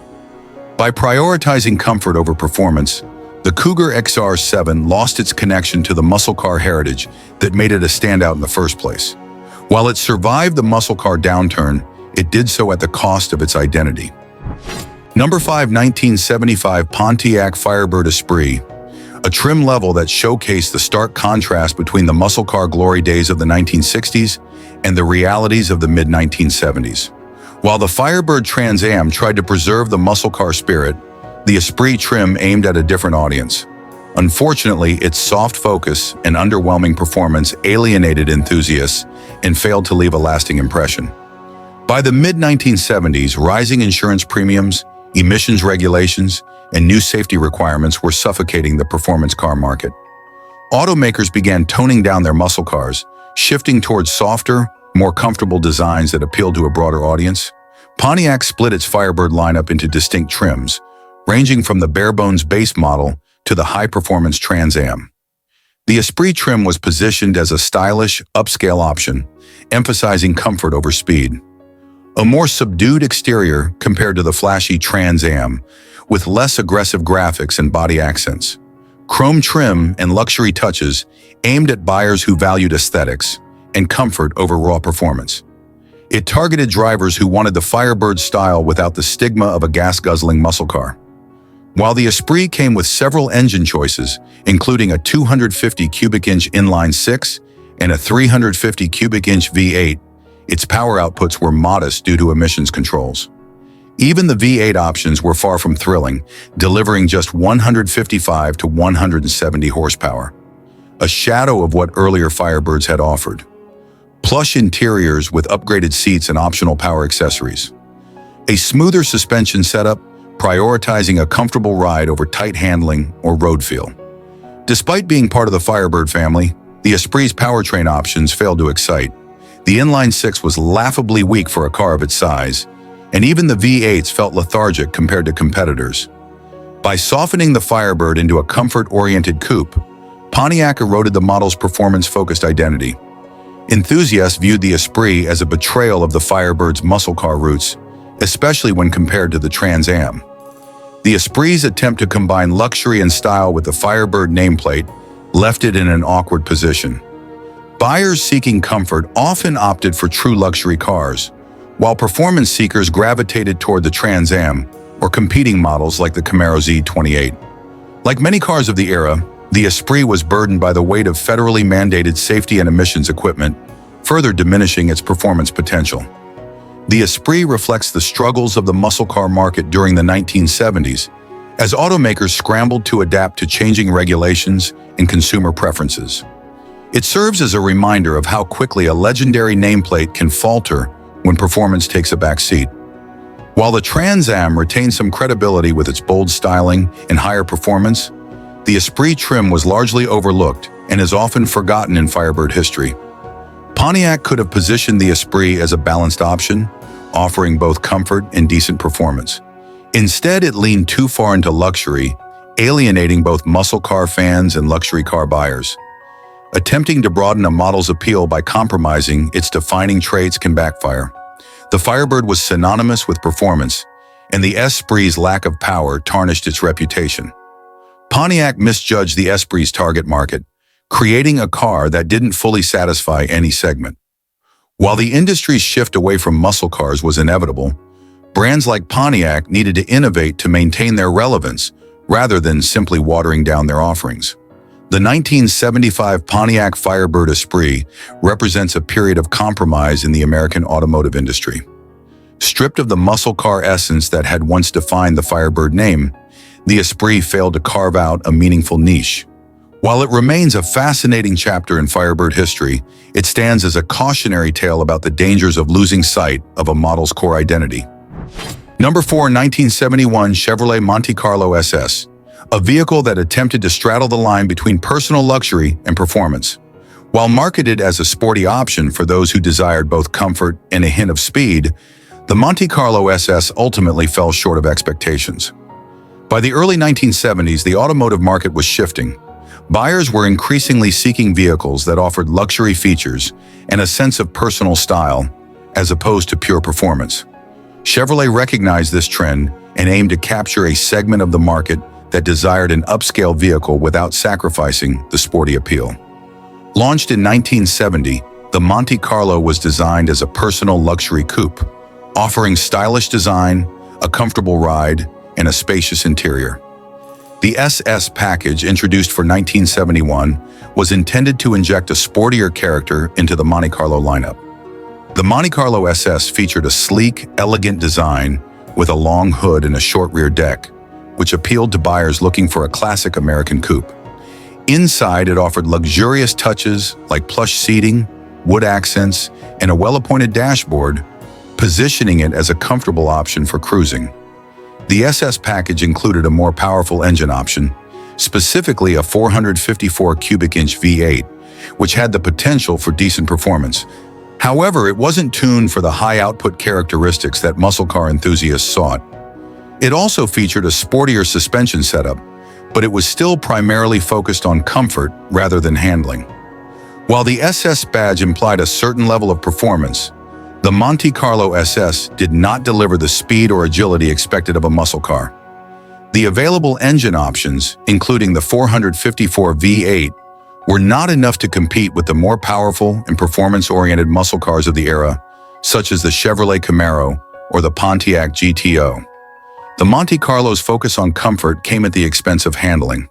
By prioritizing comfort over performance, the Cougar XR7 lost its connection to the muscle car heritage that made it a standout in the first place. While it survived the muscle car downturn, it did so at the cost of its identity. Number 5, 1975 Pontiac Firebird Esprit, a trim level that showcased the stark contrast between the muscle car glory days of the 1960s and the realities of the mid-1970s. While the Firebird Trans Am tried to preserve the muscle car spirit, the Esprit trim aimed at a different audience. Unfortunately, its soft focus and underwhelming performance alienated enthusiasts and failed to leave a lasting impression. By the mid-1970s, rising insurance premiums, emissions regulations, and new safety requirements were suffocating the performance car market. Automakers began toning down their muscle cars, shifting towards softer, more comfortable designs that appealed to a broader audience. Pontiac split its Firebird lineup into distinct trims, ranging from the bare-bones base model to the high-performance Trans Am. The Esprit trim was positioned as a stylish, upscale option, emphasizing comfort over speed. A more subdued exterior compared to the flashy Trans Am, with less aggressive graphics and body accents. Chrome trim and luxury touches aimed at buyers who valued aesthetics and comfort over raw performance. It targeted drivers who wanted the Firebird style without the stigma of a gas-guzzling muscle car. While the Esprit came with several engine choices, including a 250 cubic inch inline-six and a 350 cubic inch V8, its power outputs were modest due to emissions controls. Even the V8 options were far from thrilling, delivering just 155 to 170 horsepower, a shadow of what earlier Firebirds had offered. Plush interiors with upgraded seats and optional power accessories. A smoother suspension setup, prioritizing a comfortable ride over tight handling or road feel. Despite being part of the Firebird family, the Esprit's powertrain options failed to excite. The inline-six was laughably weak for a car of its size, and even the V8s felt lethargic compared to competitors. By softening the Firebird into a comfort-oriented coupe, Pontiac eroded the model's performance-focused identity. Enthusiasts viewed the Esprit as a betrayal of the Firebird's muscle car roots, especially when compared to the Trans Am. The Esprit's attempt to combine luxury and style with the Firebird nameplate left it in an awkward position. Buyers seeking comfort often opted for true luxury cars, while performance seekers gravitated toward the Trans Am or competing models like the Camaro Z28. Like many cars of the era, the Esprit was burdened by the weight of federally mandated safety and emissions equipment, further diminishing its performance potential. The Esprit reflects the struggles of the muscle car market during the 1970s, as automakers scrambled to adapt to changing regulations and consumer preferences. It serves as a reminder of how quickly a legendary nameplate can falter when performance takes a back seat. While the Trans Am retained some credibility with its bold styling and higher performance, the Esprit trim was largely overlooked and is often forgotten in Firebird history. Pontiac could have positioned the Esprit as a balanced option, offering both comfort and decent performance. Instead, it leaned too far into luxury, alienating both muscle car fans and luxury car buyers. Attempting to broaden a model's appeal by compromising its defining traits can backfire. The Firebird was synonymous with performance, and the Esprit's lack of power tarnished its reputation. Pontiac misjudged the Esprit's target market, creating a car that didn't fully satisfy any segment. While the industry's shift away from muscle cars was inevitable, brands like Pontiac needed to innovate to maintain their relevance rather than simply watering down their offerings. The 1975 Pontiac Firebird Esprit represents a period of compromise in the American automotive industry. Stripped of the muscle car essence that had once defined the Firebird name, the Esprit failed to carve out a meaningful niche. While it remains a fascinating chapter in Firebird history, it stands as a cautionary tale about the dangers of losing sight of a model's core identity. Number 4, 1971 Chevrolet Monte Carlo SS, a vehicle that attempted to straddle the line between personal luxury and performance. While marketed as a sporty option for those who desired both comfort and a hint of speed, the Monte Carlo SS ultimately fell short of expectations. By the early 1970s, the automotive market was shifting. Buyers were increasingly seeking vehicles that offered luxury features and a sense of personal style, as opposed to pure performance. Chevrolet recognized this trend and aimed to capture a segment of the market that desired an upscale vehicle without sacrificing the sporty appeal. Launched in 1970, the Monte Carlo was designed as a personal luxury coupe, offering stylish design, a comfortable ride, and a spacious interior. The SS package, introduced for 1971, was intended to inject a sportier character into the Monte Carlo lineup. The Monte Carlo SS featured a sleek, elegant design with a long hood and a short rear deck, which appealed to buyers looking for a classic American coupe. Inside, it offered luxurious touches like plush seating, wood accents, and a well-appointed dashboard, positioning it as a comfortable option for cruising. The SS package included a more powerful engine option, specifically a 454 cubic inch V8, which had the potential for decent performance. However, it wasn't tuned for the high output characteristics that muscle car enthusiasts sought. It also featured a sportier suspension setup, but it was still primarily focused on comfort rather than handling. While the SS badge implied a certain level of performance, the Monte Carlo SS did not deliver the speed or agility expected of a muscle car. The available engine options, including the 454 V8, were not enough to compete with the more powerful and performance-oriented muscle cars of the era, such as the Chevrolet Camaro or the Pontiac GTO. The Monte Carlo's focus on comfort came at the expense of handling.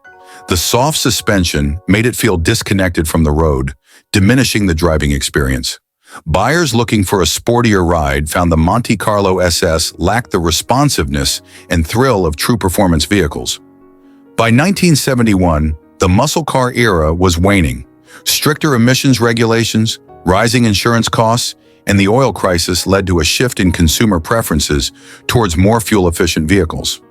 The soft suspension made it feel disconnected from the road, diminishing the driving experience. Buyers looking for a sportier ride found the Monte Carlo SS lacked the responsiveness and thrill of true performance vehicles. By 1971, the muscle car era was waning. Stricter emissions regulations, rising insurance costs, and the oil crisis led to a shift in consumer preferences towards more fuel-efficient vehicles.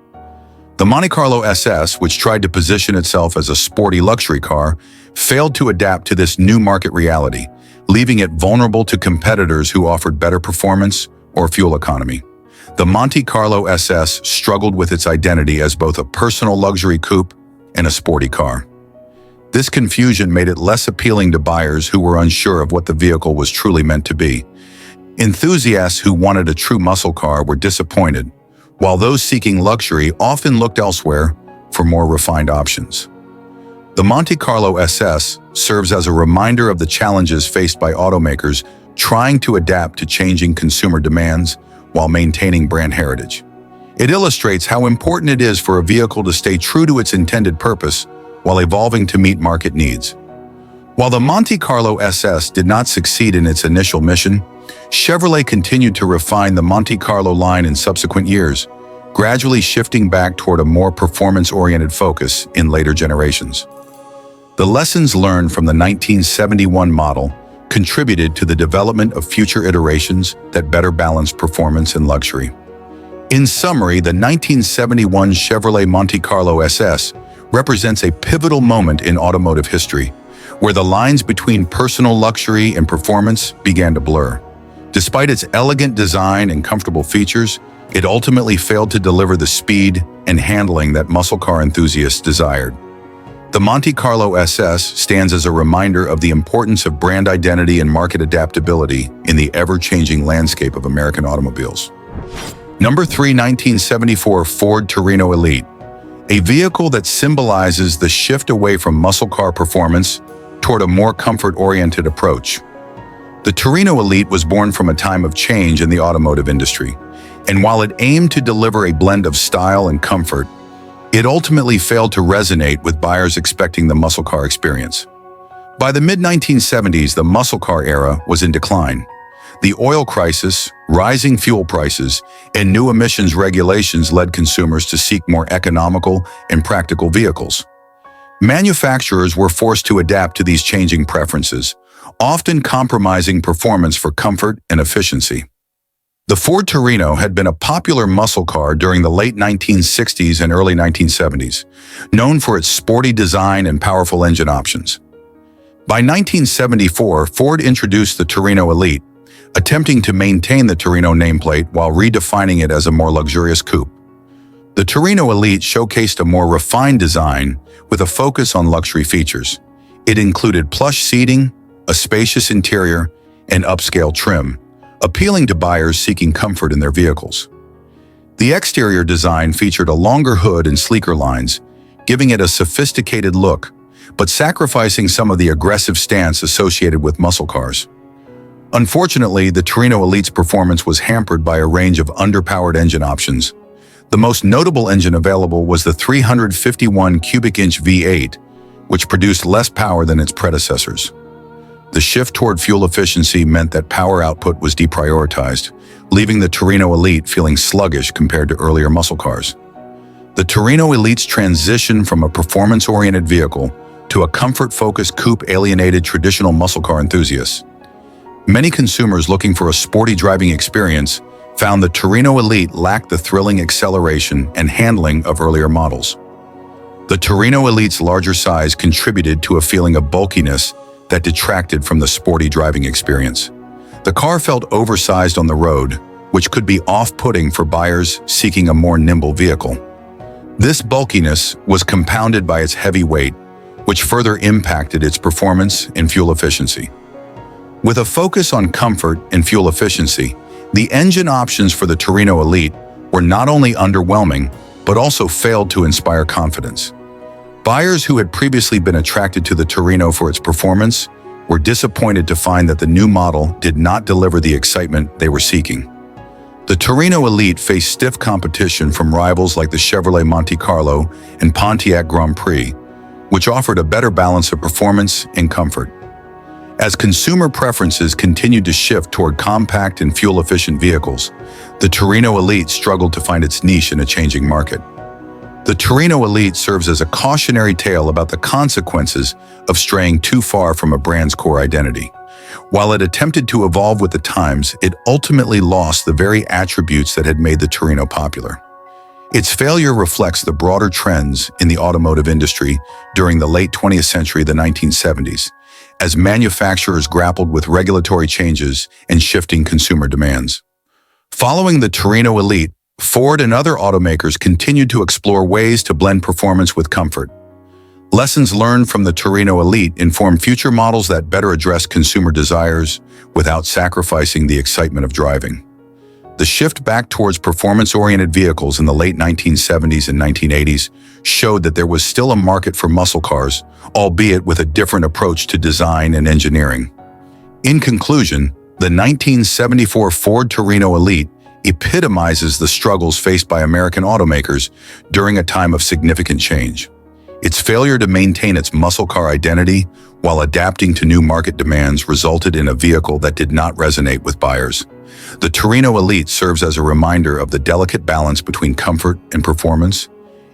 The Monte Carlo SS, which tried to position itself as a sporty luxury car, failed to adapt to this new market reality, leaving it vulnerable to competitors who offered better performance or fuel economy. The Monte Carlo SS struggled with its identity as both a personal luxury coupe and a sporty car. This confusion made it less appealing to buyers who were unsure of what the vehicle was truly meant to be. Enthusiasts who wanted a true muscle car were disappointed, while those seeking luxury often looked elsewhere for more refined options. The Monte Carlo SS serves as a reminder of the challenges faced by automakers trying to adapt to changing consumer demands while maintaining brand heritage. It illustrates how important it is for a vehicle to stay true to its intended purpose while evolving to meet market needs. While the Monte Carlo SS did not succeed in its initial mission, Chevrolet continued to refine the Monte Carlo line in subsequent years, gradually shifting back toward a more performance-oriented focus in later generations. The lessons learned from the 1971 model contributed to the development of future iterations that better balanced performance and luxury. In summary, the 1971 Chevrolet Monte Carlo SS represents a pivotal moment in automotive history, where the lines between personal luxury and performance began to blur. Despite its elegant design and comfortable features, it ultimately failed to deliver the speed and handling that muscle car enthusiasts desired. The Monte Carlo SS stands as a reminder of the importance of brand identity and market adaptability in the ever-changing landscape of American automobiles. Number 3, 1974 Ford Torino Elite, a vehicle that symbolizes the shift away from muscle car performance toward a more comfort-oriented approach. The Torino Elite was born from a time of change in the automotive industry, and while it aimed to deliver a blend of style and comfort, it ultimately failed to resonate with buyers expecting the muscle car experience. By the mid-1970s, the muscle car era was in decline. The oil crisis, rising fuel prices, and new emissions regulations led consumers to seek more economical and practical vehicles. Manufacturers were forced to adapt to these changing preferences, often compromising performance for comfort and efficiency. The Ford Torino had been a popular muscle car during the late 1960s and early 1970s, known for its sporty design and powerful engine options. By 1974, Ford introduced the Torino Elite, attempting to maintain the Torino nameplate while redefining it as a more luxurious coupe. The Torino Elite showcased a more refined design with a focus on luxury features. It included plush seating, a spacious interior, and upscale trim, appealing to buyers seeking comfort in their vehicles. The exterior design featured a longer hood and sleeker lines, giving it a sophisticated look, but sacrificing some of the aggressive stance associated with muscle cars. Unfortunately, the Torino Elite's performance was hampered by a range of underpowered engine options. The most notable engine available was the 351 cubic inch V8, which produced less power than its predecessors. The shift toward fuel efficiency meant that power output was deprioritized, leaving the Torino Elite feeling sluggish compared to earlier muscle cars. The Torino Elite's transition from a performance-oriented vehicle to a comfort-focused coupe alienated traditional muscle car enthusiasts. Many consumers looking for a sporty driving experience found the Torino Elite lacked the thrilling acceleration and handling of earlier models. The Torino Elite's larger size contributed to a feeling of bulkiness that detracted from the sporty driving experience. The car felt oversized on the road, which could be off-putting for buyers seeking a more nimble vehicle. This bulkiness was compounded by its heavy weight, which further impacted its performance and fuel efficiency. With a focus on comfort and fuel efficiency, the engine options for the Torino Elite were not only underwhelming, but also failed to inspire confidence. Buyers who had previously been attracted to the Torino for its performance were disappointed to find that the new model did not deliver the excitement they were seeking. The Torino Elite faced stiff competition from rivals like the Chevrolet Monte Carlo and Pontiac Grand Prix, which offered a better balance of performance and comfort. As consumer preferences continued to shift toward compact and fuel-efficient vehicles, the Torino Elite struggled to find its niche in a changing market. The Torino Elite serves as a cautionary tale about the consequences of straying too far from a brand's core identity. While it attempted to evolve with the times, it ultimately lost the very attributes that had made the Torino popular. Its failure reflects the broader trends in the automotive industry during the late 20th century, the 1970s, as manufacturers grappled with regulatory changes and shifting consumer demands. Following the Torino Elite, Ford and other automakers continued to explore ways to blend performance with comfort. Lessons learned from the Torino Elite inform future models that better address consumer desires without sacrificing the excitement of driving. The shift back towards performance-oriented vehicles in the late 1970s and 1980s showed that there was still a market for muscle cars, albeit with a different approach to design and engineering. In conclusion, the 1974 Ford Torino Elite epitomizes the struggles faced by American automakers during a time of significant change. Its failure to maintain its muscle car identity while adapting to new market demands resulted in a vehicle that did not resonate with buyers. The Torino Elite serves as a reminder of the delicate balance between comfort and performance,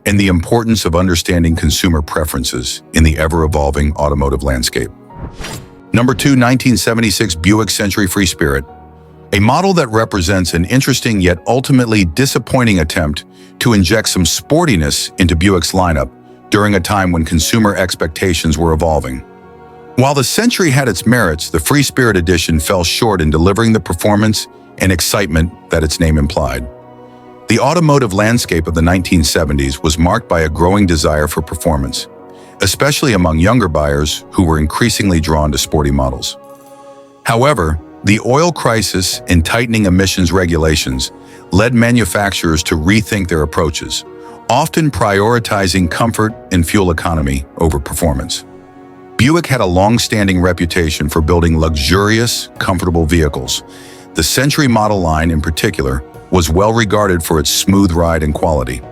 and the importance of understanding consumer preferences in the ever-evolving automotive landscape. Number 2, 1976 Buick Century Free Spirit. A model that represents an interesting yet ultimately disappointing attempt to inject some sportiness into Buick's lineup during a time when consumer expectations were evolving. While the Century had its merits, the Free Spirit Edition fell short in delivering the performance and excitement that its name implied. The automotive landscape of the 1970s was marked by a growing desire for performance, especially among younger buyers who were increasingly drawn to sporty models. However, the oil crisis and tightening emissions regulations led manufacturers to rethink their approaches, often prioritizing comfort and fuel economy over performance. Buick had a long-standing reputation for building luxurious, comfortable vehicles. The Century model line, in particular, was well regarded for its smooth ride and quality.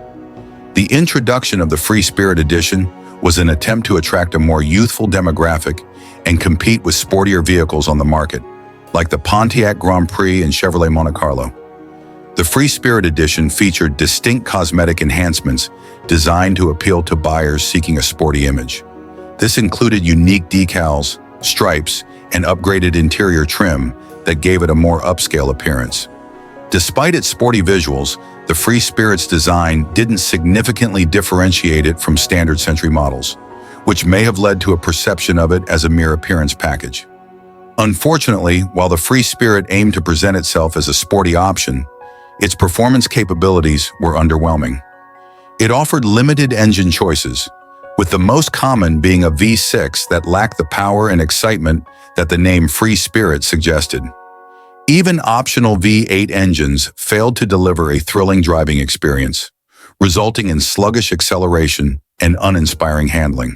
The introduction of the Free Spirit Edition was an attempt to attract a more youthful demographic and compete with sportier vehicles on the market, like the Pontiac Grand Prix and Chevrolet Monte Carlo. The Free Spirit Edition featured distinct cosmetic enhancements designed to appeal to buyers seeking a sporty image. This included unique decals, stripes, and upgraded interior trim that gave it a more upscale appearance. Despite its sporty visuals, the Free Spirit's design didn't significantly differentiate it from standard Century models, which may have led to a perception of it as a mere appearance package. Unfortunately, while the Free Spirit aimed to present itself as a sporty option, its performance capabilities were underwhelming. It offered limited engine choices, with the most common being a V6 that lacked the power and excitement that the name Free Spirit suggested. Even optional V8 engines failed to deliver a thrilling driving experience, resulting in sluggish acceleration and uninspiring handling.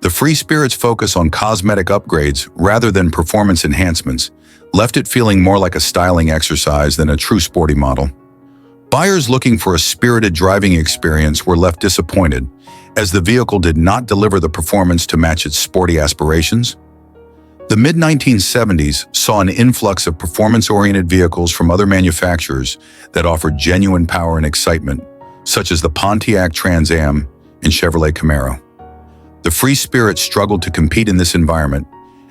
The Free Spirit's focus on cosmetic upgrades rather than performance enhancements left it feeling more like a styling exercise than a true sporty model. Buyers looking for a spirited driving experience were left disappointed, as the vehicle did not deliver the performance to match its sporty aspirations. The mid-1970s saw an influx of performance-oriented vehicles from other manufacturers that offered genuine power and excitement, such as the Pontiac Trans Am and Chevrolet Camaro. The Free Spirit struggled to compete in this environment,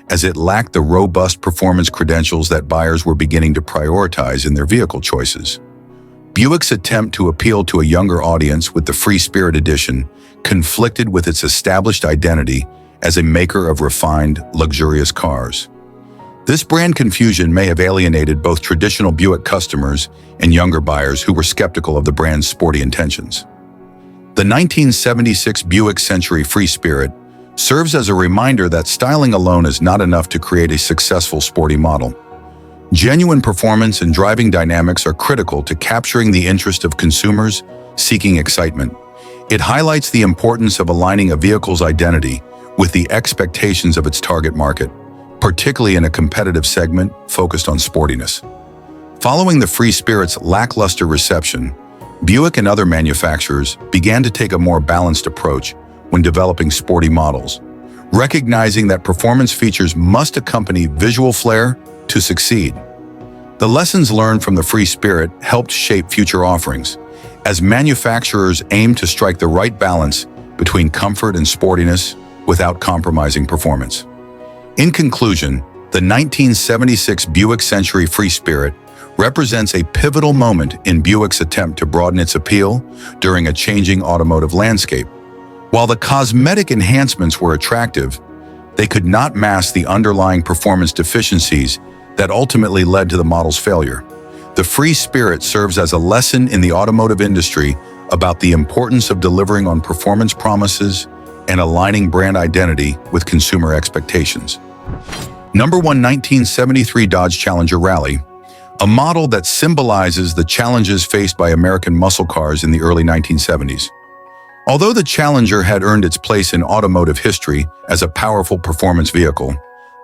as it lacked the robust performance credentials that buyers were beginning to prioritize in their vehicle choices. Buick's attempt to appeal to a younger audience with the Free Spirit Edition conflicted with its established identity as a maker of refined, luxurious cars. This brand confusion may have alienated both traditional Buick customers and younger buyers who were skeptical of the brand's sporty intentions. The 1976 Buick Century Free Spirit serves as a reminder that styling alone is not enough to create a successful sporty model. Genuine performance and driving dynamics are critical to capturing the interest of consumers seeking excitement. It highlights the importance of aligning a vehicle's identity with the expectations of its target market, particularly in a competitive segment focused on sportiness. Following the Free Spirit's lackluster reception, Buick and other manufacturers began to take a more balanced approach when developing sporty models, recognizing that performance features must accompany visual flair to succeed. The lessons learned from the Free Spirit helped shape future offerings, as manufacturers aimed to strike the right balance between comfort and sportiness without compromising performance. In conclusion, the 1976 Buick Century Free Spirit represents a pivotal moment in Buick's attempt to broaden its appeal during a changing automotive landscape. While the cosmetic enhancements were attractive, they could not mask the underlying performance deficiencies that ultimately led to the model's failure. The Free Spirit serves as a lesson in the automotive industry about the importance of delivering on performance promises and aligning brand identity with consumer expectations. Number 1, 1973 Dodge Challenger Rally, a model that symbolizes the challenges faced by American muscle cars in the early 1970s. Although the Challenger had earned its place in automotive history as a powerful performance vehicle,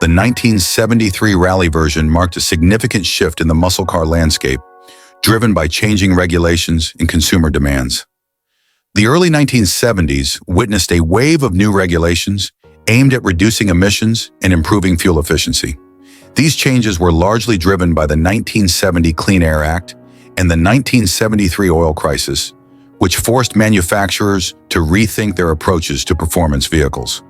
the 1973 Rally version marked a significant shift in the muscle car landscape, driven by changing regulations and consumer demands. The early 1970s witnessed a wave of new regulations aimed at reducing emissions and improving fuel efficiency. These changes were largely driven by the 1970 Clean Air Act and the 1973 oil crisis, which forced manufacturers to rethink their approaches to performance vehicles.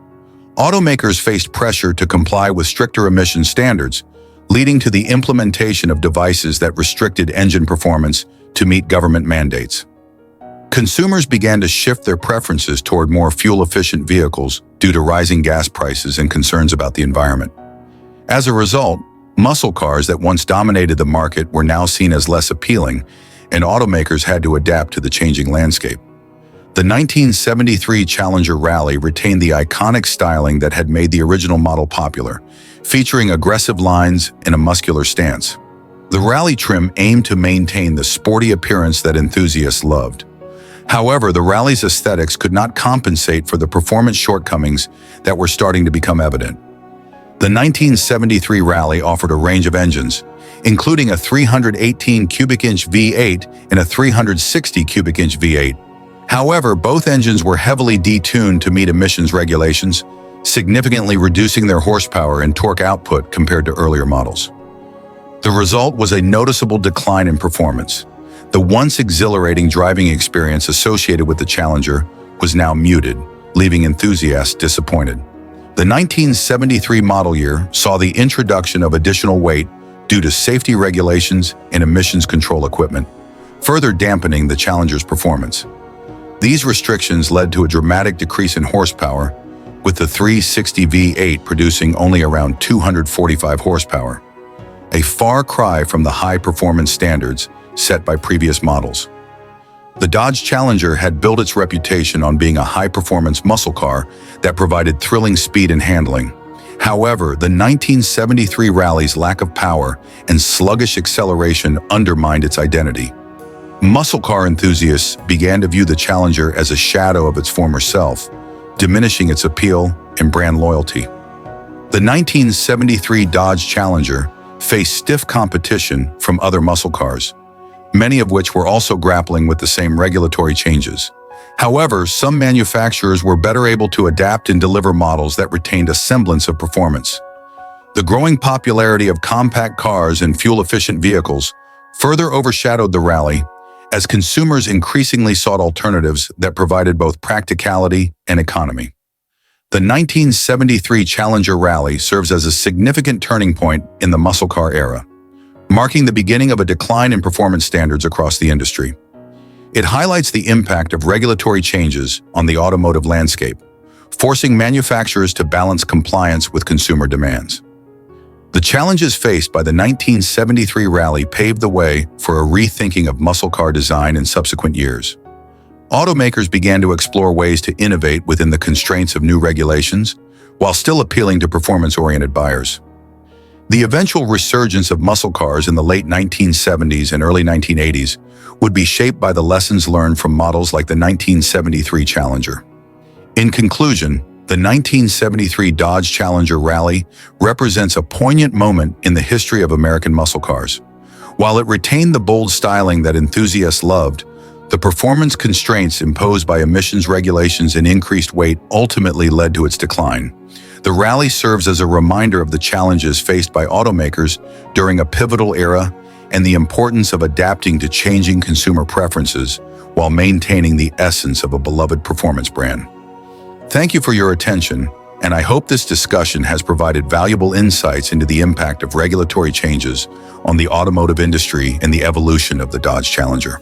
Automakers faced pressure to comply with stricter emission standards, leading to the implementation of devices that restricted engine performance to meet government mandates. Consumers began to shift their preferences toward more fuel-efficient vehicles due to rising gas prices and concerns about the environment. As a result, muscle cars that once dominated the market were now seen as less appealing, and automakers had to adapt to the changing landscape. The 1973 Challenger Rally retained the iconic styling that had made the original model popular, featuring aggressive lines and a muscular stance. The Rally trim aimed to maintain the sporty appearance that enthusiasts loved. However, the Rally's aesthetics could not compensate for the performance shortcomings that were starting to become evident. The 1973 Rally offered a range of engines, including a 318 cubic inch V8 and a 360 cubic inch V8. However, both engines were heavily detuned to meet emissions regulations, significantly reducing their horsepower and torque output compared to earlier models. The result was a noticeable decline in performance, The once exhilarating driving experience associated with the Challenger was now muted, leaving enthusiasts disappointed. The 1973 model year saw the introduction of additional weight due to safety regulations and emissions control equipment, further dampening the Challenger's performance. These restrictions led to a dramatic decrease in horsepower, with the 360 V8 producing only around 245 horsepower, a far cry from the high-performance standards set by previous models. The Dodge Challenger had built its reputation on being a high-performance muscle car that provided thrilling speed and handling. However, the 1973 rally's lack of power and sluggish acceleration undermined its identity. Muscle car enthusiasts began to view the Challenger as a shadow of its former self, diminishing its appeal and brand loyalty. The 1973 Dodge Challenger faced stiff competition from other muscle cars, many of which were also grappling with the same regulatory changes. However, some manufacturers were better able to adapt and deliver models that retained a semblance of performance. The growing popularity of compact cars and fuel-efficient vehicles further overshadowed the rally as consumers increasingly sought alternatives that provided both practicality and economy. The 1973 Challenger rally serves as a significant turning point in the muscle car era, marking the beginning of a decline in performance standards across the industry. It highlights the impact of regulatory changes on the automotive landscape, forcing manufacturers to balance compliance with consumer demands. The challenges faced by the 1973 rally paved the way for a rethinking of muscle car design in subsequent years. Automakers began to explore ways to innovate within the constraints of new regulations, while still appealing to performance-oriented buyers. The eventual resurgence of muscle cars in the late 1970s and early 1980s would be shaped by the lessons learned from models like the 1973 Challenger. In conclusion, the 1973 Dodge Challenger rally represents a poignant moment in the history of American muscle cars. While it retained the bold styling that enthusiasts loved, the performance constraints imposed by emissions regulations and increased weight ultimately led to its decline. The rally serves as a reminder of the challenges faced by automakers during a pivotal era and the importance of adapting to changing consumer preferences while maintaining the essence of a beloved performance brand. Thank you for your attention, and I hope this discussion has provided valuable insights into the impact of regulatory changes on the automotive industry and the evolution of the Dodge Challenger.